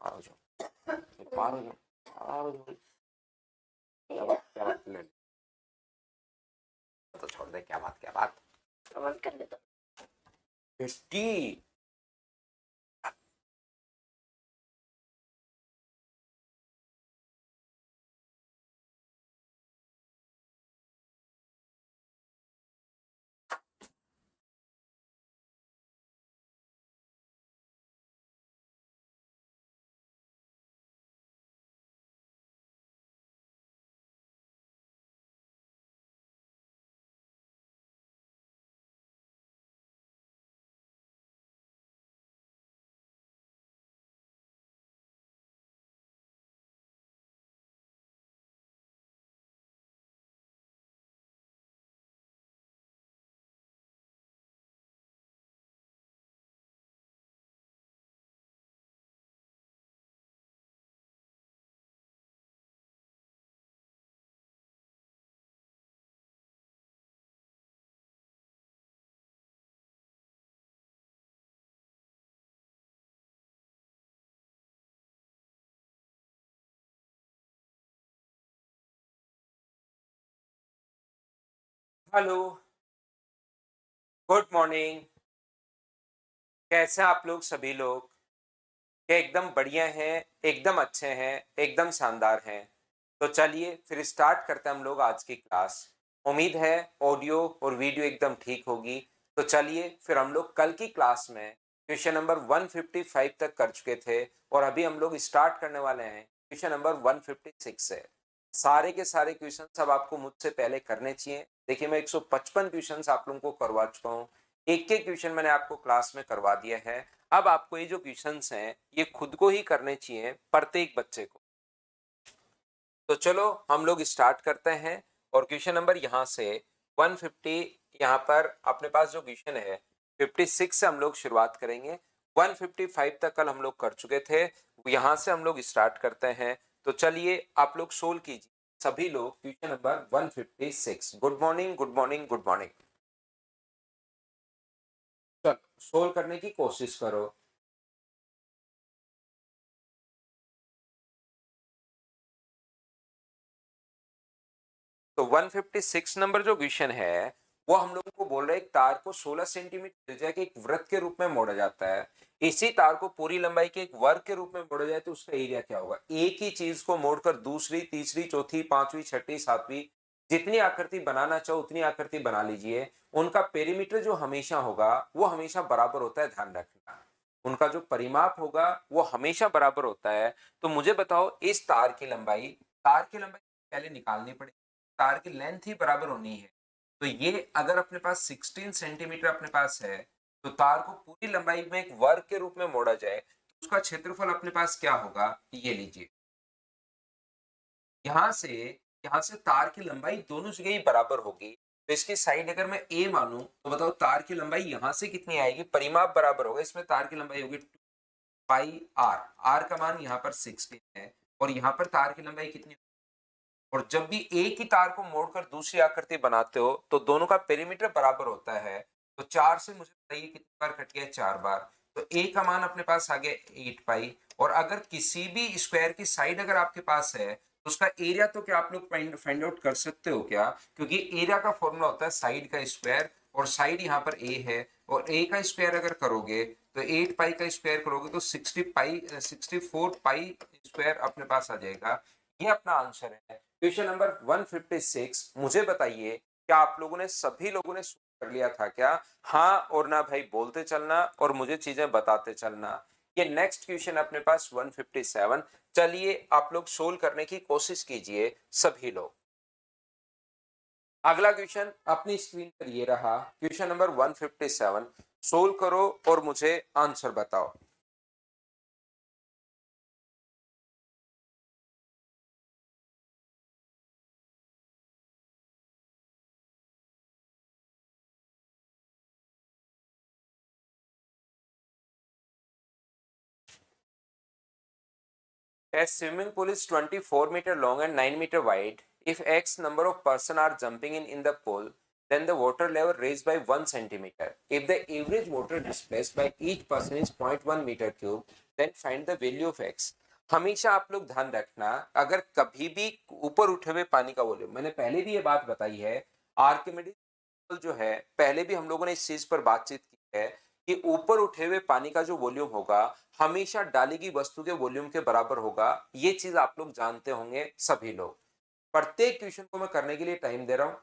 पार हो जाओ, पार हो जाओ, पार हो जाओ। क्या बात ले तो छोड़ दे, क्या बात, क्या बात कर लेता 50। Hello, good morning. कैसे आप लोग सभी लोग? क्या एकदम बढ़िया हैं, एकदम अच्छे हैं, एकदम शानदार हैं? तो चलिए फिर स्टार्ट करते हैं हम लोग आज की क्लास। उम्मीद है ऑडियो और वीडियो एकदम ठीक होगी। तो चलिए फिर हम लोग कल की क्लास में क्वेश्चन नंबर 155 तक कर चुके थे और अभी हम लोग स्टार्ट करने वाले हैं क्वेश्चन नंबर 156 से। सारे के सारे क्वेश्चन अब आपको मुझसे पहले करने चाहिए। देखिए मैं 155 क्वेश्चन आप लोगों को करवा चुका हूँ, एक एक क्वेश्चन मैंने आपको क्लास में करवा दिया है। अब आपको ये जो क्वेश्चंस हैं ये खुद को ही करने चाहिए, प्रत्येक बच्चे को। तो चलो हम लोग स्टार्ट करते हैं और क्वेश्चन नंबर यहाँ से 150, यहाँ पर अपने पास जो क्वेश्चन है 56 से हम लोग शुरुआत करेंगे। 155 तक कल हम लोग कर चुके थे, यहाँ से हम लोग स्टार्ट करते हैं। तो चलिए आप लोग सोल्व कीजिए सभी लोग question number 156। Good morning, good morning, good morning. चलो सोल्व करने की कोशिश करो। तो 156 नंबर जो क्वेश्चन है वो हम लोगों को बोल रहा है एक तार को 16 सेंटीमीटर त्रिज्या के एक वृत्त के रूप में मोड़ा जाता है। इसी तार को पूरी लंबाई के एक वर्ग के रूप में मोड़ा जाए तो उसका एरिया क्या होगा? एक ही चीज को मोड़कर दूसरी, तीसरी, चौथी, पांचवी, छठी, सातवीं जितनी आकृति बनाना चाहो उतनी आकृति बना लीजिए। उनका पेरीमीटर जो हमेशा होगा वो हमेशा बराबर होता है, ध्यान रखना। उनका जो परिमाप होगा वो हमेशा बराबर होता है। तो मुझे बताओ इस तार की लंबाई पहले निकालनी पड़ेगी। तार की लेंथ ही बराबर होनी है। तो ये अगर अपने पास 16 सेंटीमीटर अपने पास है तो तार को पूरी लंबाई में एक वर्ग के रूप में मोड़ा जाए तो उसका क्षेत्रफल अपने पास क्या होगा? ये लीजिए। यहां से यहां से तार की लंबाई दोनों जगह ही बराबर होगी। तो इसकी साइड अगर मैं ए मानूं तो बताओ तार की लंबाई यहां से कितनी आएगी? परिमाप बराबर होगा, इसमें तार की लंबाई होगी 2 पाई आर। आर का मान यहाँ पर 16 है और यहाँ पर तार की लंबाई कितनी? और जब भी एक ही तार को मोड़कर दूसरी आकृति बनाते हो तो दोनों का पेरीमीटर बराबर होता है। तो 4 से मुझे बताइए कितनी बार कट गया? 4 बार। तो ए का मान अपने पास आ गया 8 पाई। और अगर किसी भी स्क्वायर की साइड अगर आपके पास है तो उसका एरिया तो क्या आप लोग फाइंड आउट कर सकते हो क्या? क्योंकि एरिया का फॉर्मूला होता है साइड का स्क्वायर, और साइड यहाँ पर ए है और ए का स्क्वायर अगर करोगे तो 8 पाई का स्क्वायर करोगे तो 64 पाई स्क्वायर अपने पास आ जाएगा। ये अपना आंसर है क्वेश्चन नंबर 156। मुझे बताइए क्या आप लोगों ने सभी लोगों ने कर लिया था क्या? हाँ और ना भाई बोलते चलना और मुझे चीजें बताते चलना। ये नेक्स्ट क्वेश्चन अपने पास 157। चलिए आप लोग सोल्व करने की कोशिश कीजिए सभी लोग। अगला क्वेश्चन अपनी स्क्रीन पर ये रहा, क्वेश्चन नंबर 157। सोल्व करो और मुझे आंसर बताओ। A swimming pool is 24 meter long and 9 meter wide. If X number of person are jumping in the pool, then the water level raised by 1 centimeter. If the average water displaced by each person is 0.1 meter cube, then find the value of x। हमेशा आप लोग ध्यान रखना, अगर कभी भी ऊपर उठे हुए पानी का वॉल्यूम, मैंने पहले भी ये बात बताई है, आर्किमिडीज जो है, पहले भी हम लोगों ने इस चीज पर बातचीत की है कि ऊपर उठे हुए पानी का जो वॉल्यूम होगा हमेशा डाली गई वस्तु के वॉल्यूम के बराबर होगा। ये चीज आप लोग जानते होंगे सभी लोग। प्रत्येक क्वेश्चन को मैं करने के लिए टाइम दे रहा हूं।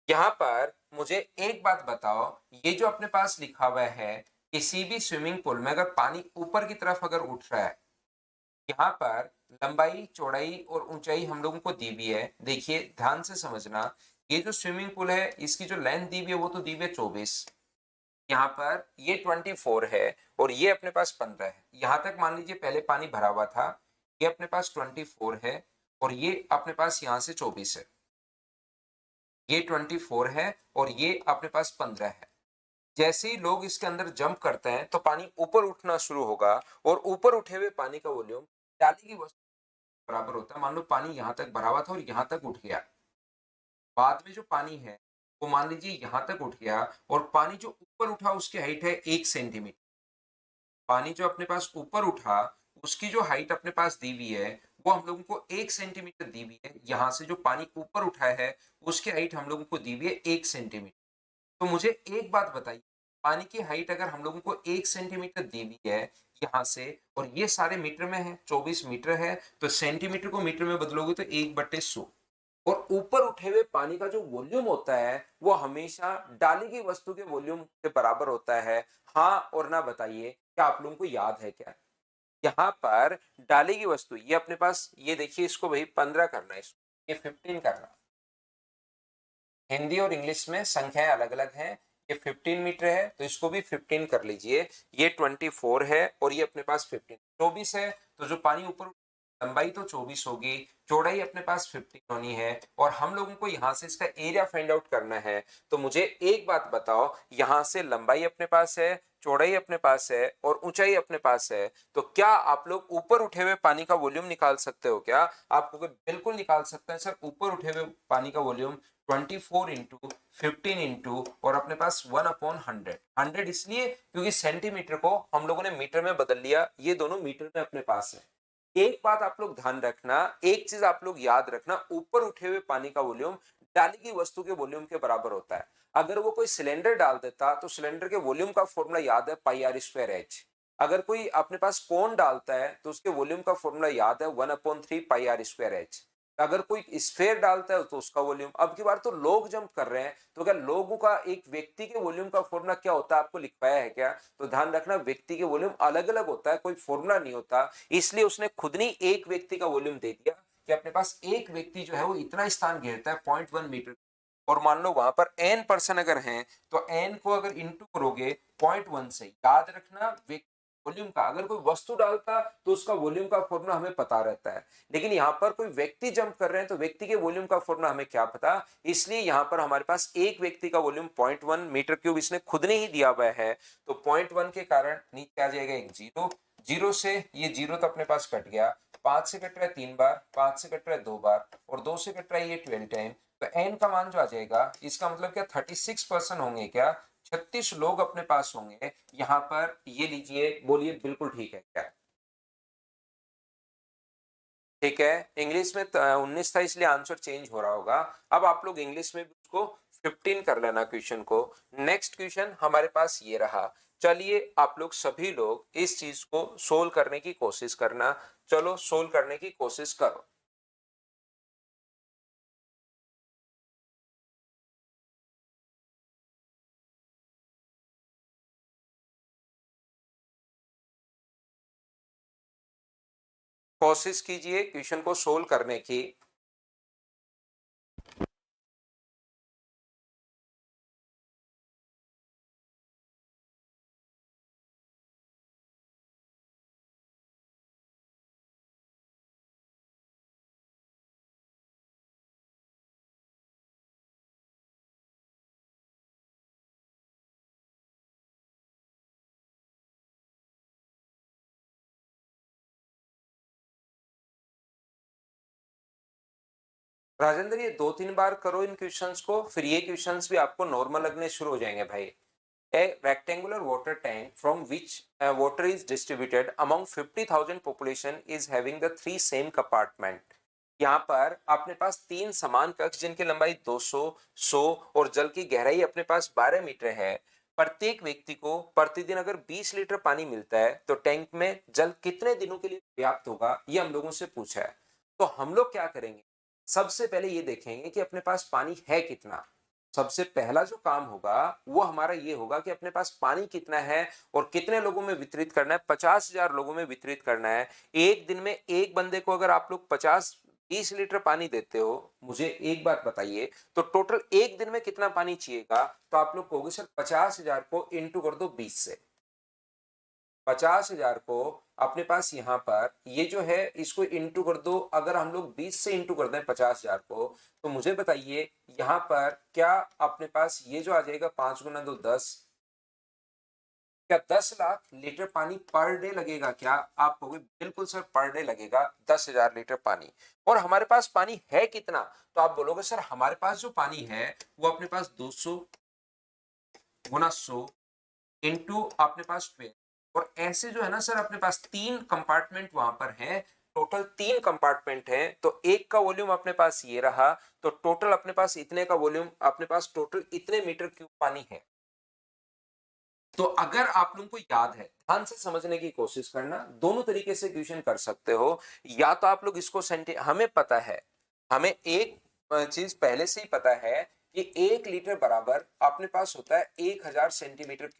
यहां पर मुझे एक बात बताओ, ये जो अपने पास लिखा हुआ है, किसी भी स्विमिंग पूल में अगर पानी ऊपर की तरफ अगर उठ रहा है, यहाँ पर लंबाई चौड़ाई और ऊंचाई हम लोगों को दी हुई है। देखिए ध्यान से समझना, ये जो स्विमिंग पूल है इसकी जो लेंथ दी हुई है वो तो दी हुई है 24, यहाँ पर ये 24 है और ये अपने पास 15 है। यहाँ तक मान लीजिए पहले पानी भरा हुआ था, ये अपने पास 24 है और ये अपने पास यहाँ से 24 है, ये 24 है और ये अपने पास 15 है। जैसे ही लोग इसके अंदर जंप करते हैं तो पानी ऊपर उठना शुरू होगा और ऊपर उठे हुए पानी का वॉल्यूम डाली की वस्तु बराबर होता है। मान लो पानी यहाँ तक भरा हुआ था और यहाँ तक उठ गया, बाद में जो पानी है वो मान लीजिए यहाँ तक उठ गया और पानी जो ऊपर उठा उसकी हाइट है 1 सेंटीमीटर। पानी जो अपने पास ऊपर उठा उसकी जो हाइट अपने पास दी हुई है वो हम लोगों को 1 सेंटीमीटर दी हुई है। यहाँ से जो पानी ऊपर उठाया है उसकी हाइट हम लोगों को दी हुई है 1 सेंटीमीटर। तो मुझे एक बात बताइए, पानी की हाइट अगर हम लोगों को 1 सेंटीमीटर दी हुई है यहाँ से, और ये सारे मीटर में है, 24 मीटर है, तो सेंटीमीटर को मीटर में बदलोगे तो 1/100। और ऊपर उठे हुए पानी का जो वॉल्यूम होता है वो हमेशा डाली गई वस्तु के वॉल्यूम के बराबर होता है। हाँ और ना बताइए, क्या आप लोगों को याद है क्या? यहाँ पर डाली गई वस्तु, ये अपने पास, ये देखिए इसको भाई 15 करना है, इसको ये 15 करना। हिंदी और इंग्लिश में संख्याएं अलग अलग हैं। ये 15 मीटर है तो इसको भी 15 कर लीजिए। ये 24 है और ये अपने पास 15, 24 है। तो जो पानी ऊपर, लंबाई तो 24 होगी, चौड़ाई अपने पास 15 होनी है और हम लोगों को यहाँ से इसका एरिया फाइंड आउट करना है। तो मुझे एक बात बताओ, यहाँ से लंबाई अपने पास है, चौड़ाई अपने पास है और ऊंचाई अपने पास है, तो क्या आप लोग ऊपर उठे हुए पानी का वॉल्यूम निकाल सकते हो क्या? आपको बिल्कुल निकाल सकते हैं सर। ऊपर उठे हुए पानी का वॉल्यूम 24 इंटू 15 इंटू और अपने पास 1/100। 100 इसलिए क्योंकि सेंटीमीटर को हम लोगों ने मीटर में बदल लिया, ये दोनों मीटर में अपने पास है। एक बात आप लोग ध्यान रखना, एक चीज आप लोग याद रखना, ऊपर उठे हुए पानी का वॉल्यूम डाली की वस्तु के वॉल्यूम के बराबर होता है। अगर वो कोई सिलेंडर डाल देता तो सिलेंडर के वॉल्यूम का फॉर्मूला याद है πr²h। अगर कोई अपने पास कोन डालता है तो उसके वॉल्यूम का फॉर्मूला याद है 1/3 πr²h। अगर कोई स्फेयर डालता है तो उसका वॉल्यूम। अब की बार तो लोग जंप कर रहे हैं, तो क्या लोगों का एक व्यक्ति के वॉल्यूम का फॉर्मूला क्या होता है आपको लिख पाया है क्या? तो ध्यान रखना, व्यक्ति के वॉल्यूम अलग अलग होता है, कोई फॉर्मूला नहीं होता। इसलिए उसने खुद नहीं एक व्यक्ति का वॉल्यूम दे दिया कि अपने पास एक व्यक्ति जो है वो इतना स्थान घेरता है 0.1 मीटर। और मान लो वहां पर n पर्सन अगर हैं तो n को अगर इंटू करोगे 0.1 से, याद रखना वॉल्यूम का, अगर कोई वस्तु डालता तो उसका वॉल्यूम का फॉर्मूला हमें पता रहता है, लेकिन यहाँ पर कोई व्यक्ति जंप कर रहे हैं तो व्यक्ति के वॉल्यूम का फॉर्मूला हमें क्या पता। इसलिए यहाँ पर हमारे पास एक व्यक्ति का वॉल्यूम 0.1 मीटर क्यूब इसने खुद ने ही दिया हुआ है। तो 0.1 के कारण नीचे आ जाएगा एक जीरो, जीरो से ये जीरो तो अपने पास कट गया, 5 से कट रहा है 3 बार, 5 से कट रहा है 2 बार और 2 से कट रहा है ये 12 टाइम। तो एन का मान जो आ जाएगा, इसका मतलब क्या 36% होंगे क्या? 36 लोग अपने पास होंगे यहाँ पर। ये लीजिए, बोलिए बिल्कुल ठीक है क्या? ठीक है। इंग्लिश में 19 था इसलिए आंसर चेंज हो रहा होगा। अब आप लोग इंग्लिश में भी उसको 15 कर लेना क्वेश्चन को। नेक्स्ट क्वेश्चन हमारे पास ये रहा। चलिए आप लोग सभी लोग इस चीज को सोल्व करने की कोशिश करना। चलो सोल्व करने की कोशिश करो। कोशिश कीजिए क्वेश्चन को सोल्व करने की। राजेंद्र ये 2-3 बार करो इन क्वेश्चंस को, फिर ये क्वेश्चंस भी आपको नॉर्मल लगने शुरू हो जाएंगे भाई। A rectangular water tank from which water is distributed among 50,000 population is having the three same compartment. यहाँ पर अपने पास तीन समान कक्ष जिनकी लंबाई 200, 100 और जल की गहराई अपने पास 12 मीटर है। प्रत्येक व्यक्ति को प्रतिदिन अगर 20 लीटर पानी मिलता है तो टैंक में जल कितने दिनों के लिए पर्याप्त होगा, ये हम लोगों से पूछा है। तो हम लोग क्या करेंगे, सबसे पहले ये देखेंगे कि अपने पास पानी है कितना। सबसे पहला जो काम होगा वो हमारा ये होगा कि अपने पास पानी कितना है और कितने लोगों में वितरित करना है। 50,000 लोगों में वितरित करना है। एक दिन में एक बंदे को अगर आप लोग 20 लीटर पानी देते हो, मुझे एक बात बताइए, तो टोटल एक दिन में कितना पानी चाहिएगा? तो आप लोग कहोगे सर 50,000 को इंटू कर दो 20 से। 50,000 को अपने पास यहाँ पर ये जो है इसको इंटू कर दो। अगर हम लोग 20 से इंटू कर दें 50,000 को, तो मुझे बताइए यहाँ पर क्या अपने पास ये जो आ जाएगा 5 गुना 2 10, क्या 10 लाख लीटर पानी पर डे लगेगा? क्या आप कहोगे बिल्कुल सर पर डे लगेगा 10,000 लीटर पानी। और हमारे पास पानी है कितना? तो आप बोलोगे सर हमारे पास जो पानी है वो अपने पास 200 गुना 100 इंटू अपने पास 12। और ऐसे जो है ना सर अपने पास तीन कंपार्टमेंट वहां पर है। टोटल तीन कंपार्टमेंट है, तो एक का वॉल्यूम अपने पास ये रहा, तो टोटल अपने पास इतने का वॉल्यूम, अपने पास टोटल इतने मीटर क्यूब पानी है। तो अगर आप लोगों को याद है, ध्यान से समझने की कोशिश करना, दोनों तरीके से क्वेश्चन कर सकते हो। या तो आप लोग इसको हमें पता है, हमें एक चीज पहले से ही पता है कि 1 लीटर बराबर अपने पास होता है 1000 सेंटीमीटर।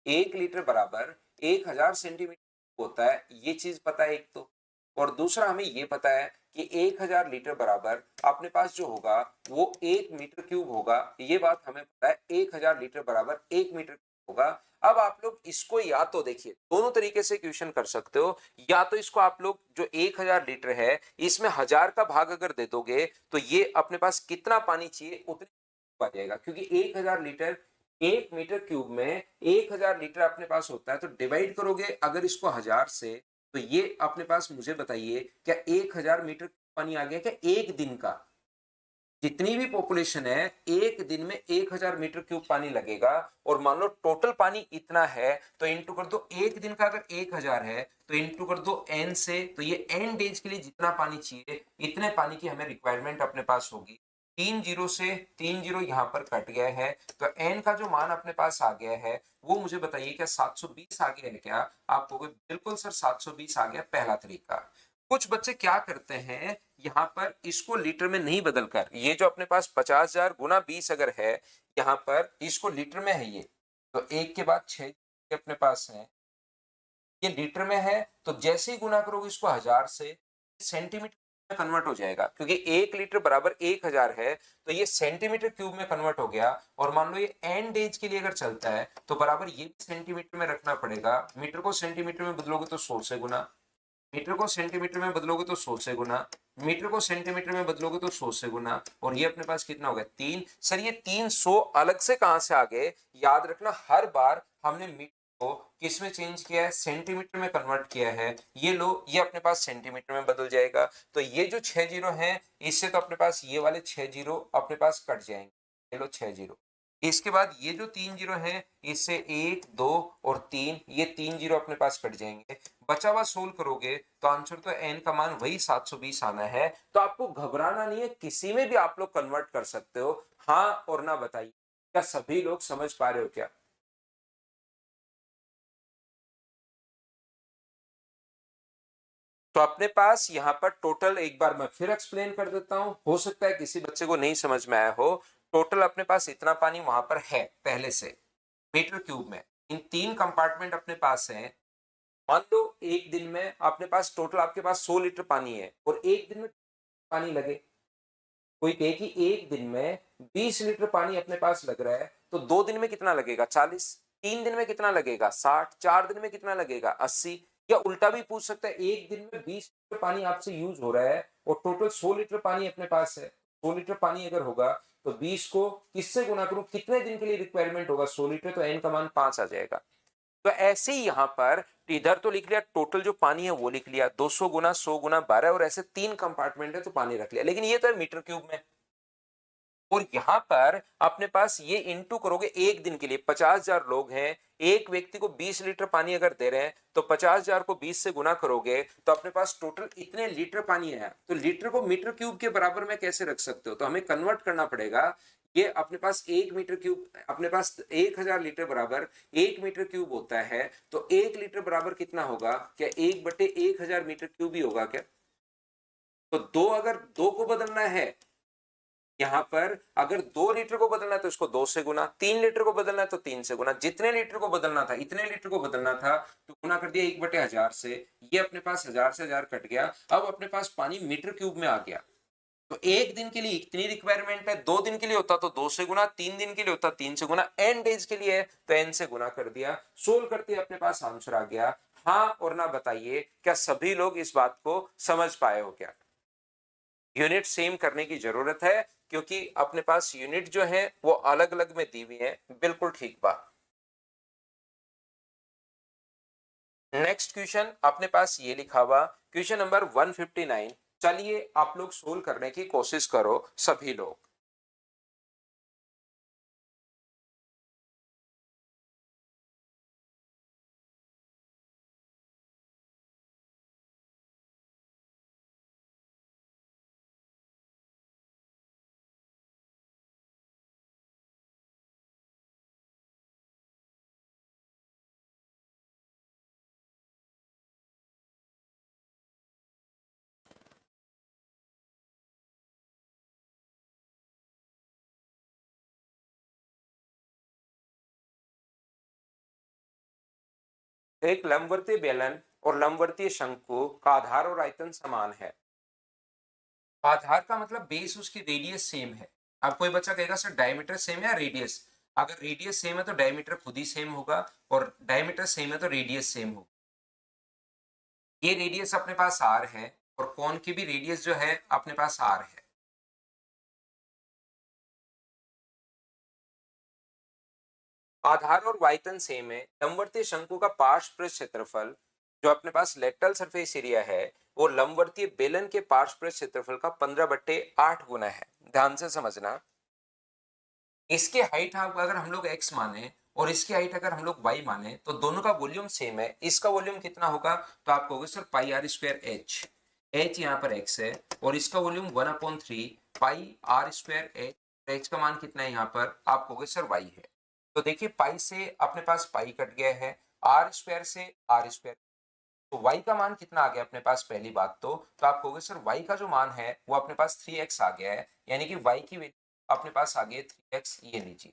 1 लीटर बराबर 1000 सेंटीमीटर होता है, ये चीज पता है एक तो। और दूसरा हमें ये पता है कि 1000 लीटर बराबर अपने पास जो होगा वो 1 मीटर क्यूब होगा, ये बात हमें पता है। 1000 लीटर बराबर 1 मीटर क्यूब होगा। अब आप लोग इसको या तो देखिए, दोनों तरीके से क्वेश्चन कर सकते हो। या तो इसको आप लोग जो 1000 लीटर है इसमें 1000 का भाग अगर दे दोगे तो ये अपने पास कितना पानी चाहिए उतने आ जाएगा, क्योंकि 1000 लीटर 1 मीटर क्यूब में 1000 लीटर अपने पास होता है। तो डिवाइड करोगे अगर इसको 1000 से, तो ये अपने पास, मुझे बताइए क्या 1000 मीटर पानी आ गया क्या एक दिन का? जितनी भी पॉपुलेशन है एक दिन में 1000 मीटर क्यूब पानी लगेगा। और मान लो टोटल पानी इतना है तो इंटू कर दो, एक दिन का अगर 1000 है तो इंटू कर दो एन से, तो ये एन डेज के लिए जितना पानी चाहिए इतने पानी की हमें रिक्वायरमेंट अपने पास होगी। 3 जीरो से 3 जीरो यहाँ पर कट गया है, तो एन का जो मान अपने पास आ गया है वो मुझे बताइए क्या 720 आ गया है क्या? आप कहोगे बिल्कुल सर 720 आ गया, पहला तरीका। कुछ बच्चे क्या करते हैं, यहाँ पर इसको लीटर में नहीं बदलकर, ये जो अपने पास 50,000 गुना 20 अगर है, यहाँ पर इसको लीटर में है ये, तो एक के बाद 6 अपने पास है, ये लीटर में है, तो जैसे ही गुना करोगे इसको 1000 से, सेंटीमीटर में कन्वर्ट हो जाएगा, क्योंकि 1 लीटर बराबर 1000 है, तो ये सेंटीमीटर क्यूब में कन्वर्ट हो गया। और मान लो ये एन डेज के लिए अगर चलता है तो बराबर ये भी सेंटीमीटर में रखना पड़ेगा। मीटर को सेंटीमीटर में बदलोगे तो 100 से गुना, मीटर को सेंटीमीटर में बदलोगे तो 100 से गुना, मीटर को सेंटीमीटर में बदलोगे तो 100 से गुना, और ये अपने पास कितना हो गया 3। सर ये 300 अलग से कहां से आ गए? याद रखना हर बार हमने मीटर को किस में चेंज किया है, सेंटीमीटर में कन्वर्ट किया है। ये लो, ये अपने पास सेंटीमीटर में बदल जाएगा। तो ये जो 6 जीरो है इससे तो अपने पास ये वाले 6 जीरो अपने पास कट जाएंगे, ये लो 6 जीरो। इसके बाद ये जो 3 जीरो है इससे 1 2 और 3, ये 3 जीरो अपने पास कट जाएंगे। बचा हुआ सोल्व करोगे तो आंसर तो एन का मान वही 720 आना है। तो आपको घबराना नहीं है, किसी में भी आप लोग कन्वर्ट कर सकते हो। हाँ और ना बताइए, क्या सभी लोग समझ पा रहे हो क्या? तो अपने पास यहाँ पर टोटल, एक बार मैं फिर एक्सप्लेन कर देता हूं, हो सकता है किसी बच्चे को नहीं समझ में आया हो। टोटल अपने पास इतना पानी वहां पर है पहले से मीटर क्यूब में, इन तीन कंपार्टमेंट अपने पास है। मान लो एक दिन में अपने पास टोटल आपके पास 100 लीटर पानी है और एक दिन में पानी लगे, कोई कहे कि एक दिन में 20 लीटर पानी अपने पास लग रहा है, तो 2 दिन में कितना लगेगा 40, 3 दिन में कितना लगेगा 60, 4 दिन में कितना लगेगा 80। या उल्टा भी पूछ सकता है, एक दिन में 20 लीटर पानी आपसे यूज हो रहा है और टोटल 100 लीटर पानी अपने पास है। 100 लीटर पानी अगर होगा तो 20 को किससे गुना करूं, कितने दिन के लिए रिक्वायरमेंट होगा 100 लीटर, तो एन का मान 5 आ जाएगा। तो ऐसे ही यहां पर इधर तो लिख लिया टोटल जो पानी है वो लिख लिया 200 गुना 100 गुना 12, और ऐसे तीन कंपार्टमेंट है तो पानी रख लिया, लेकिन ये तो है मीटर क्यूब में। और यहाँ पर अपने पास ये इंटू करोगे एक दिन के लिए, 50,000 लोग हैं, एक व्यक्ति को 20 लीटर पानी अगर दे रहे हैं तो 50,000 को 20 से गुना करोगे तो अपने पास टोटल इतने लीटर पानी है। तो लीटर को मीटर क्यूब के बराबर में कैसे रख सकते हो, तो हमें कन्वर्ट करना पड़ेगा। ये अपने पास 1 मीटर क्यूब, अपने पास 1,000 लीटर बराबर 1 मीटर क्यूब होता है, तो 1 लीटर बराबर कितना होगा, क्या 1/1000 मीटर क्यूब ही होगा क्या? तो दो, अगर दो को बदलना है यहां पर, अगर 2 लीटर को बदलना है तो इसको 2 से गुना, 3 लीटर को बदलना है तो 3 से गुना, जितने लीटर को बदलना था, इतने लीटर को बदलना था तो गुना कर दिया 1/1000 से। ये अपने पास 1000 से 1000 कट गया, अब अपने पास पानी मीटर क्यूब में आ गया। तो एक दिन के लिए इतनी रिक्वायरमेंट है, 2 दिन के लिए होता तो 2 से गुना, 3 दिन के लिए होता 3 से गुना, एन डेज के लिए है तो एन से गुना कर दिया। सोल्व करते अपने पास आंसर आ गया। हाँ और ना बताइए, क्या सभी लोग इस बात को समझ पाए हो क्या? यूनिट सेम करने की जरूरत है, क्योंकि अपने पास यूनिट जो है वो अलग अलग में दी हुई है। बिल्कुल ठीक बात। नेक्स्ट क्वेश्चन अपने पास ये लिखा हुआ, क्वेश्चन नंबर 159। चलिए आप लोग सोल्व करने की कोशिश करो सभी लोग। एक लंबवर्तीय बेलन और लंबवर्तीय शंकु का आधार और आयतन समान है। आधार का मतलब बेस, उसकी रेडियस सेम है। अब कोई बच्चा कहेगा सर डायमीटर सेम है या रेडियस? अगर रेडियस सेम है तो डायमीटर खुद ही सेम होगा, और डायमीटर सेम है तो रेडियस सेम होगा। ये रेडियस अपने पास आर है, और कोन की भी रेडियस जो है अपने पास आर है। आधार और आयतन सेम है। लंबवर्तीय शंकु का पार्श्व पृष्ठ क्षेत्रफल जो अपने पास लेटरल सरफेस एरिया है, वो लंबवर्तीय बेलन के पार्श्व पृष्ठ क्षेत्रफल का 15/8 गुना है। ध्यान से समझना। इसके हाइट अगर हम लोग x माने और इसकी हाइट अगर हम लोग y माने, तो दोनों का वॉल्यूम सेम है। इसका वॉल्यूम कितना होगा, तो आप कहोगे sir pi are square H. H यहाँ पर x है, और इसका volume 1/3 pi are square H. H का मान कितना है यहाँ पर, आप कहोगे सर y है। तो देखिए पाई से अपने पास पाई कट गया है, आर स्क्वायर से आर स्क्वायर, तो y का मान कितना आ गया अपने पास, पहली बात तो आप कहोगे सर y का जो मान है वो अपने पास 3x आ गया है, यानी कि y की वैल्यू अपने पास आ गई है 3x। ये लीजिए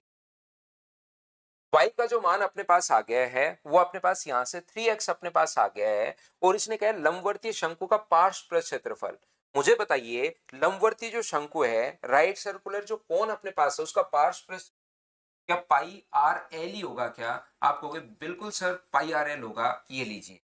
y का जो मान अपने पास आ गया है वो अपने पास यहाँ से 3x अपने पास आ गया है। और इसने कहा लंबवर्तीय शंकु का पार्श्व पृष्ठ क्षेत्रफल। मुझे बताइए लंबवर्तीय जो शंकु है, राइट सर्कुलर जो कोन अपने पास है, उसका पार्श्व पृष्ठ क्या पाई आर एल ही होगा क्या? आप कहोगे बिल्कुल सर पाई आर एल होगा। ये लीजिए,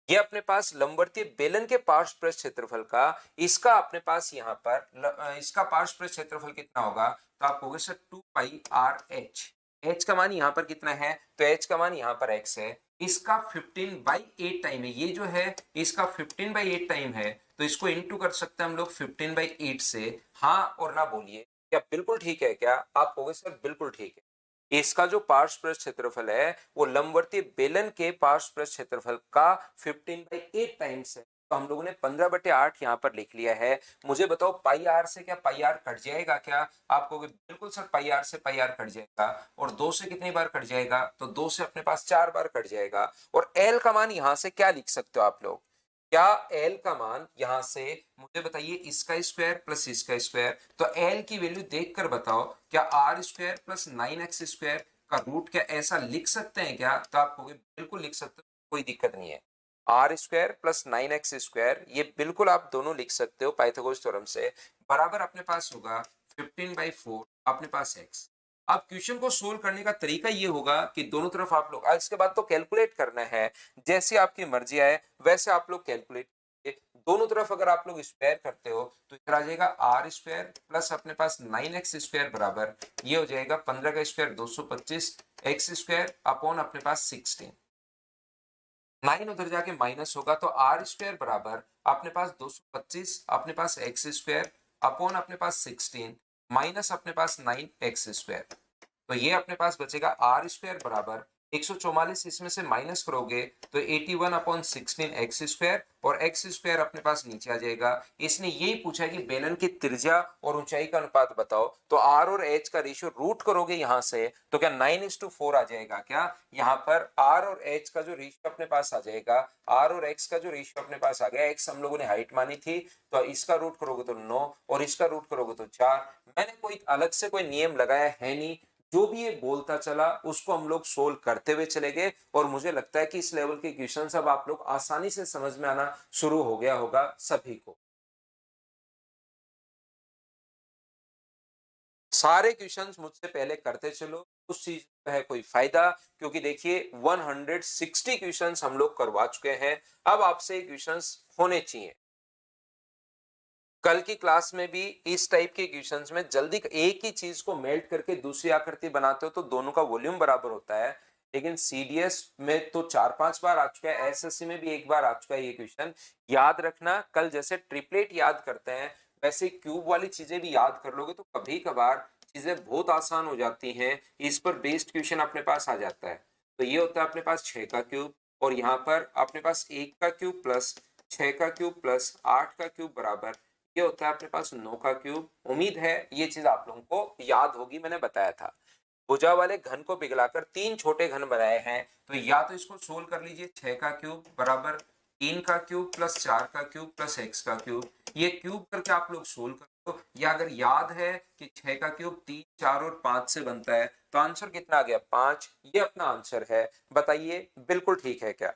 ये अपने पास लंबवर्तीय बेलन के पार्श्व पृष्ठ क्षेत्रफल का, इसका अपने पास यहाँ पर इसका पार्श्व पृष्ठ क्षेत्रफल कितना होगा, तो आप कहोगे सर 2 पाई आर एच। एच का मान यहाँ पर कितना है, तो एच का मान यहाँ पर एक्स है। इसका 15/8 टाइम है, ये जो है इसका 15/8 टाइम है, तो इसको इंटू कर सकते हैं हम लोग 15/8 से। हाँ और ना बोलिए, क्या बिल्कुल ठीक है क्या? आप कहोगे सर बिल्कुल ठीक है। इसका जो पार्श्व पृष्ठ क्षेत्रफल है वो लंबवर्तीय बेलन के पार्श्व पृष्ठ क्षेत्रफल का 15/8 टाइम्स है। तो हम लोगों ने 15/8 यहाँ पर लिख लिया है। मुझे बताओ पाई आर से क्या पाई आर कट जाएगा क्या? आप कहोगे बिल्कुल सर पाई आर से पाई आर कट जाएगा। और 2 से कितनी बार कट जाएगा, तो 2 से अपने पास 4 बार कट जाएगा। और एल का मान यहाँ से क्या लिख सकते हो आप लोग, क्या एल का मान यहां से, मुझे बताइए इसका स्क्वायर प्लस इसका स्क्वायर, तो एल की वैल्यू देखकर बताओ क्या R square plus 9x square का रूट क्या ऐसा लिख सकते हैं क्या? तो आप कहोगे बिल्कुल लिख सकते हो, कोई दिक्कत नहीं है। Are square plus 9x square ये बिल्कुल आप दोनों लिख सकते हो पाइथागोरस थ्योरम से, बराबर अपने पास होगा 15/4 अपने पास x। अब क्वेश्चन को सोल्व करने का तरीका ये होगा कि दोनों तरफ आप लोग, इसके बाद तो कैलकुलेट करना है, जैसे आपकी मर्जी आए वैसे आप लोग कैलकुलेट। दोनों तरफ अगर आप लोग स्क्वायर करते हो तो इधर आ जाएगा आर स्क्वायर प्लस अपने पास 9x स्क्वायर बराबर, ये हो जाएगा 15 का स्क्वायर 225 एक्स स्क्वायर अपॉन अपने पास 16। 9 उधर जाके माइनस होगा तो आर स्क्वायर बराबर अपने पास 225 अपने पास एक्स स्क्वायर अपॉन अपने पास 16 माइनस अपने पास 9x²। तो ये अपने पास बचेगा r² बराबर 144, इसमें से माइनस करोगे तो 81/16 x² और x² अपने पास नीचे आ जाएगा। इसने यही पूछा है कि बेलन की त्रिज्या और ऊंचाई का अनुपात बताओ, तो r और h का रेशियो रूट करोगे यहां से तो क्या 9:4 आ जाएगा। क्या यहाँ पर r और h का जो रेशियो अपने पास आ जाएगा, r और x का जो रेशियो अपने पास आ गया, x हम लोगों ने हाइट मानी थी, तो इसका रूट करोगे तो 9 और इसका रूट करोगे तो 4। मैंने कोई अलग से कोई नियम लगाया है नहीं, जो भी ये बोलता चला उसको हम लोग सोल्व करते हुए चले गए, और मुझे लगता है कि इस लेवल के क्वेश्चन अब आप लोग आसानी से समझ में आना शुरू हो गया होगा सभी को। सारे क्वेश्चंस मुझसे पहले करते चलो, उस चीज का है कोई फायदा, क्योंकि देखिए 160 क्वेश्चंस हम लोग करवा चुके हैं, अब आपसे क्वेश्चंस होने चाहिए। कल की क्लास में भी इस टाइप के क्वेश्चंस में जल्दी एक ही चीज को मेल्ट करके दूसरी आकृति बनाते हो तो दोनों का वॉल्यूम बराबर होता है, लेकिन सीडीएस में तो 4-5 बार आ चुका है, एसएससी में भी एक बार आ चुका है ये क्वेश्चन। याद रखना, कल जैसे ट्रिपलेट याद करते हैं वैसे क्यूब वाली चीजें भी याद कर लोगे तो कभी कभार चीजें बहुत आसान हो जाती हैं, इस पर बेस्ड क्वेश्चन अपने पास आ जाता है। तो ये होता है अपने पास 6 का क्यूब, और यहाँ पर अपने पास 1 का क्यूब प्लस 6 का क्यूब प्लस 8 का क्यूब बराबर ये होता है अपने पास 9 का क्यूब। उम्मीद है ये चीज आप लोगों को याद होगी, मैंने बताया था। भुजा वाले घन को पिघलाकर 3 छोटे घन बनाए हैं, तो या तो इसको सोल्व कर लीजिए, 6 का क्यूब बराबर 3 का क्यूब प्लस 4 का क्यूब प्लस x का क्यूब, ये क्यूब करके आप लोग सोल्व कर दो। या अगर याद है कि 6 का क्यूब 3, 4 और 5 से बनता है, तो आंसर कितना आ गया 5, ये अपना आंसर है। बताइए बिल्कुल ठीक है क्या।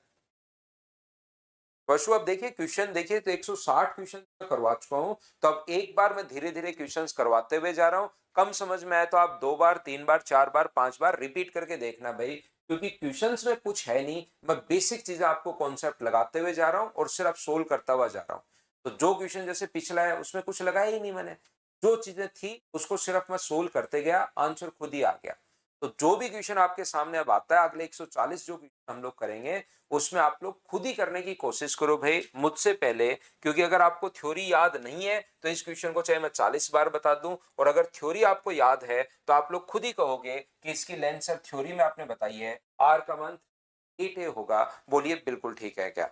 वशु अब देखिए क्वेश्चन देखिए तो 160 क्वेश्चन करवा चुका हूं, तो अब एक बार मैं धीरे धीरे क्वेश्चंस करवाते हुए जा रहा हूं। कम समझ में आए तो आप 2 बार 3 बार 4 बार 5 बार रिपीट करके देखना भाई, क्योंकि क्वेश्चंस में कुछ है नहीं, मैं बेसिक चीजें आपको कॉन्सेप्ट लगाते हुए जा रहा हूं और सिर्फ सोल्व करता हुआ जा रहा हूं। तो जो क्वेश्चन जैसे पिछला है उसमें कुछ लगाया ही नहीं मैंने, जो चीजें थी उसको सिर्फ मैं सोल्व करते गया, आंसर खुद ही आ गया। तो जो भी क्वेश्चन आपके सामने अब आता है, अगले 140 जो क्वेश्चन हम लोग करेंगे उसमें आप लोग खुद ही करने की कोशिश करो भाई मुझसे पहले, क्योंकि अगर आपको थ्योरी याद नहीं है तो इस क्वेश्चन को चाहे मैं 40 बार बता दूं, और अगर थ्योरी आपको याद है तो आप लोग खुद ही कहोगे कि इसकी लेंथ सर थ्योरी में आपने बताई है आर का मान 8 होगा। बोलिए बिल्कुल ठीक है क्या।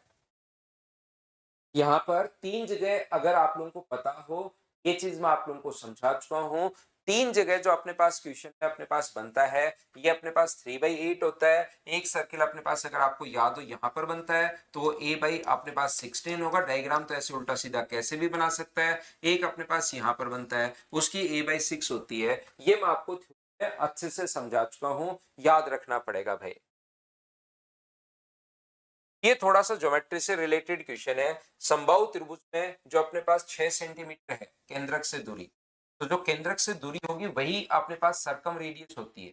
यहाँ पर 3 जगह अगर आप लोगों को पता हो, ये चीज मैं आप लोगों को समझा चुका हूँ। 3 जगह जो अपने पास क्वेश्चन में अपने पास बनता है, ये अपने पास 3/8 होता है। एक सर्किल अपने पास अगर आपको याद हो यहाँ पर बनता है तो वो a बाई अपने पास 16 होगा। डायग्राम तो ऐसे उल्टा सीधा कैसे भी बना सकता है। एक अपने पास यहाँ पर बनता है, उसकी a/6 होती है। ये मैं आपको अच्छे से समझा चुका हूँ, याद रखना पड़ेगा भाई। ये थोड़ा सा ज्योमेट्री से रिलेटेड क्वेश्चन है। समबाहु त्रिभुज में जो अपने पास 6 सेंटीमीटर है केंद्रक से दूरी, तो जो केंद्रक से दूरी होगी वही अपने पास सरकम रेडियस होती है,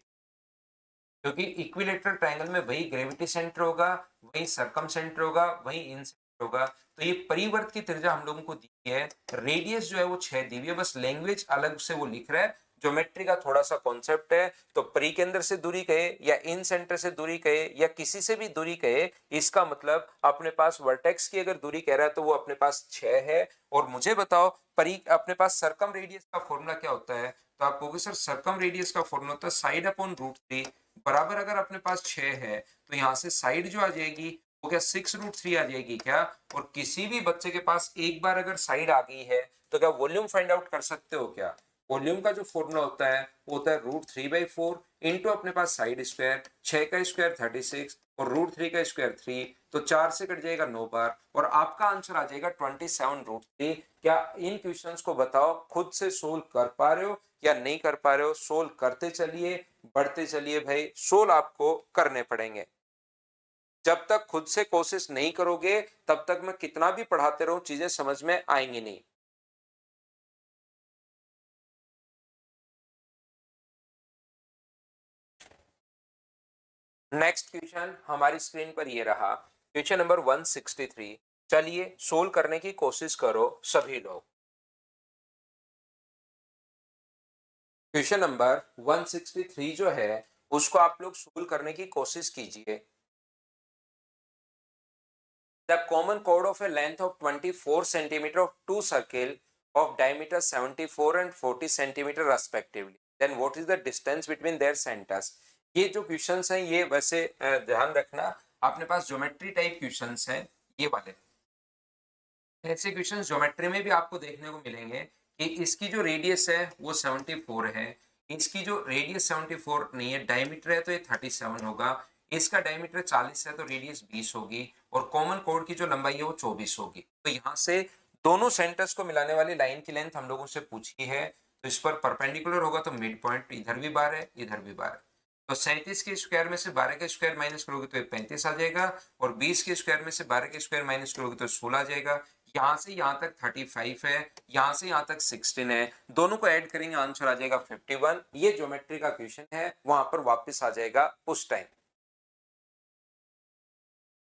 क्योंकि इक्विलेटरल ट्रायंगल में वही ग्रेविटी सेंटर होगा, वही सरकम सेंटर होगा, वही इन सेंटर होगा। तो ये परिवर्त की त्रिज्या हम लोगों को दी है, रेडियस जो है वो 6 दी हुई है, बस लैंग्वेज अलग से वो लिख रहा है। ज्योमेट्री का थोड़ा सा कॉन्सेप्ट है, तो परिकेंद्र से दूरी कहे या इन सेंटर से दूरी कहे या किसी से भी दूरी कहे, इसका मतलब अपने पास वर्टेक्स की अगर दूरी कह रहा है तो वो अपने पास 6 है। और मुझे बताओ अपने पास सरकम रेडियस का फॉर्मूला क्या होता है, तो आप कहोगे सर सरकम रेडियस का फॉर्मूला होता है साइड अपॉन √3 बराबर, अगर अपने पास 6 है तो यहाँ से साइड जो आ जाएगी वो क्या 6√3 आ जाएगी क्या। और किसी भी बच्चे के पास एक बार अगर साइड आ गई है तो क्या वॉल्यूम फाइंड आउट कर सकते हो क्या। वॉल्यूम का जो फॉर्मूला होता है वो होता है √3/4 इंटू अपने पास साइड स्क्वायर, 6 का स्क्वायर 36 और √3 का स्क्वायर 3, तो 4 से कट जाएगा 9 बार और आपका आंसर आ जाएगा 27√3। क्या इन क्वेश्चंस को बताओ खुद से सोल्व कर पा रहे हो या नहीं कर पा रहे हो। सोल्व करते चलिए, बढ़ते चलिए भाई, सोल्व आपको करने पड़ेंगे। जब तक खुद से कोशिश नहीं करोगे तब तक मैं कितना भी पढ़ाते रहूं चीजें समझ में आएंगी नहीं। नेक्स्ट क्वेश्चन हमारी स्क्रीन पर ये रहा, क्वेश्चन नंबर 163। चलिए सोल्व करने की कोशिश करो सभी लोग। क्वेश्चन नंबर 163 जो है उसको आप लोग सोल्व करने की कोशिश कीजिए। The common chord of a length of 24 centimeter of two circle of diameter 74 and 40 centimeter respectively. Then what is the distance between their centers? ये जो क्वेश्चंस हैं ये वैसे ध्यान रखना, अपने पास ज्योमेट्री टाइप क्वेश्चंस हैं ये वाले। ऐसे क्वेश्चंस ज्योमेट्री में भी आपको देखने को मिलेंगे कि इसकी जो रेडियस है वो 74 है, इसकी जो रेडियस 74 नहीं है, डायमीटर है तो ये 37 होगा, इसका डायमीटर 40 है तो रेडियस 20 होगी, और कॉमन कोड की जो लंबाई है वो 24 होगी। तो यहाँ से दोनों सेंटर्स को मिलाने वाली लाइन की लेंथ हम लोगों से पूछी है, तो इस पर परपेंडिकुलर होगा तो मिड पॉइंट इधर भी 12 है इधर भी 12 है। तो 37 के स्क्वायर में से 12 के स्क्वायर माइनस करोगे तो ये 35 आ जाएगा, और 20 के स्क्वायर में से 12 के स्क्वायर माइनस करोगे तो 16 आ जाएगा। यहाँ से यहाँ तक 35 है, यहाँ से यहाँ तक 16 है, दोनों को ऐड करेंगे आंसर आ जाएगा 51। ये ज्योमेट्री का क्वेश्चन है, वहां पर वापस आ जाएगा उस टाइम।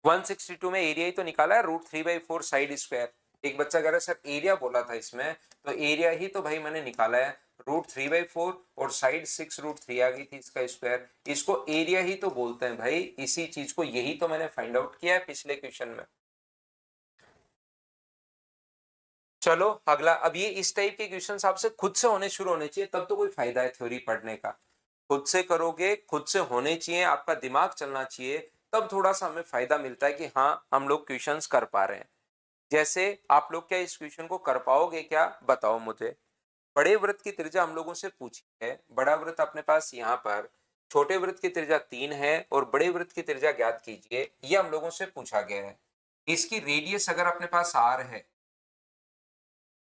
162 में एरिया ही तो निकाला है, √3/4 साइड स्क्वायर। एक बच्चा कह रहा है सर एरिया बोला था इसमें, तो एरिया ही तो भाई मैंने निकाला है, √3/4 और साइड 6√3 आ गई थी इसका स्क्वायर, इसको एरिया ही तो बोलते हैं भाई, इसी चीज को यही तो मैंने फाइंड आउट किया है पिछले क्वेश्चन में। चलो अगला, अब ये इस टाइप के क्वेश्चंस आपसे खुद से होने शुरू होने चाहिए, तब तो कोई फायदा है थ्योरी पढ़ने का। खुद से करोगे, खुद से होने चाहिए, आपका दिमाग चलना चाहिए, तब थोड़ा सा हमें फायदा मिलता है कि हाँ हम लोग क्वेश्चंस कर पा रहे हैं। जैसे आप लोग क्या इस क्वेश्चन को कर पाओगे क्या, बताओ मुझे। बड़े वृत्त की त्रिज्या हम लोगों से पूछी है, बड़ा वृत्त अपने पास यहाँ पर, छोटे वृत्त की त्रिज्या 3 है और बड़े वृत्त की त्रिज्या ज्ञात कीजिए, ये हम लोगों से पूछा गया है। इसकी रेडियस अगर अपने पास r है,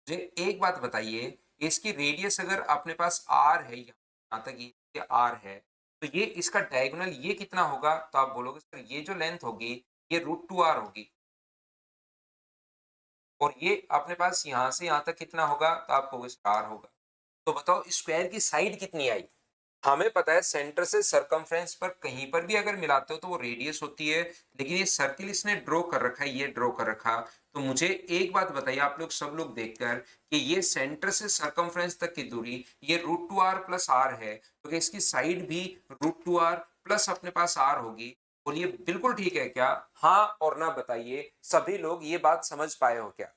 मुझे एक बात बताइए, इसकी रेडियस अगर अपने पास r है, यहाँ तक ये r है, तो ये इसका डायगोनल ये कितना होगा, तो आप बोलोगे सर ये जो लेंथ होगी ये √2r होगी, और ये अपने पास यहाँ से यहाँ तक कितना होगा, तो आप कहोगे r होगा। तो बताओ स्क्वायर की साइड कितनी आई। हमें पता है सेंटर से सरकमफ्रेंस पर कहीं पर भी अगर मिलाते हो तो वो रेडियस होती है, लेकिन ये सर्किल इसने ड्रॉ कर रखा है, ये ड्रॉ कर रखा। तो मुझे एक बात बताइए आप लोग सब लोग देखकर कि ये सेंटर से सरकमफ्रेंस तक की दूरी ये √2r प्लस r है, तो इसकी साइड भी √2r प्लस अपने पास r होगी। बोलिए बिल्कुल ठीक है क्या, हाँ और ना बताइए, सभी लोग ये बात समझ पाए हो क्या।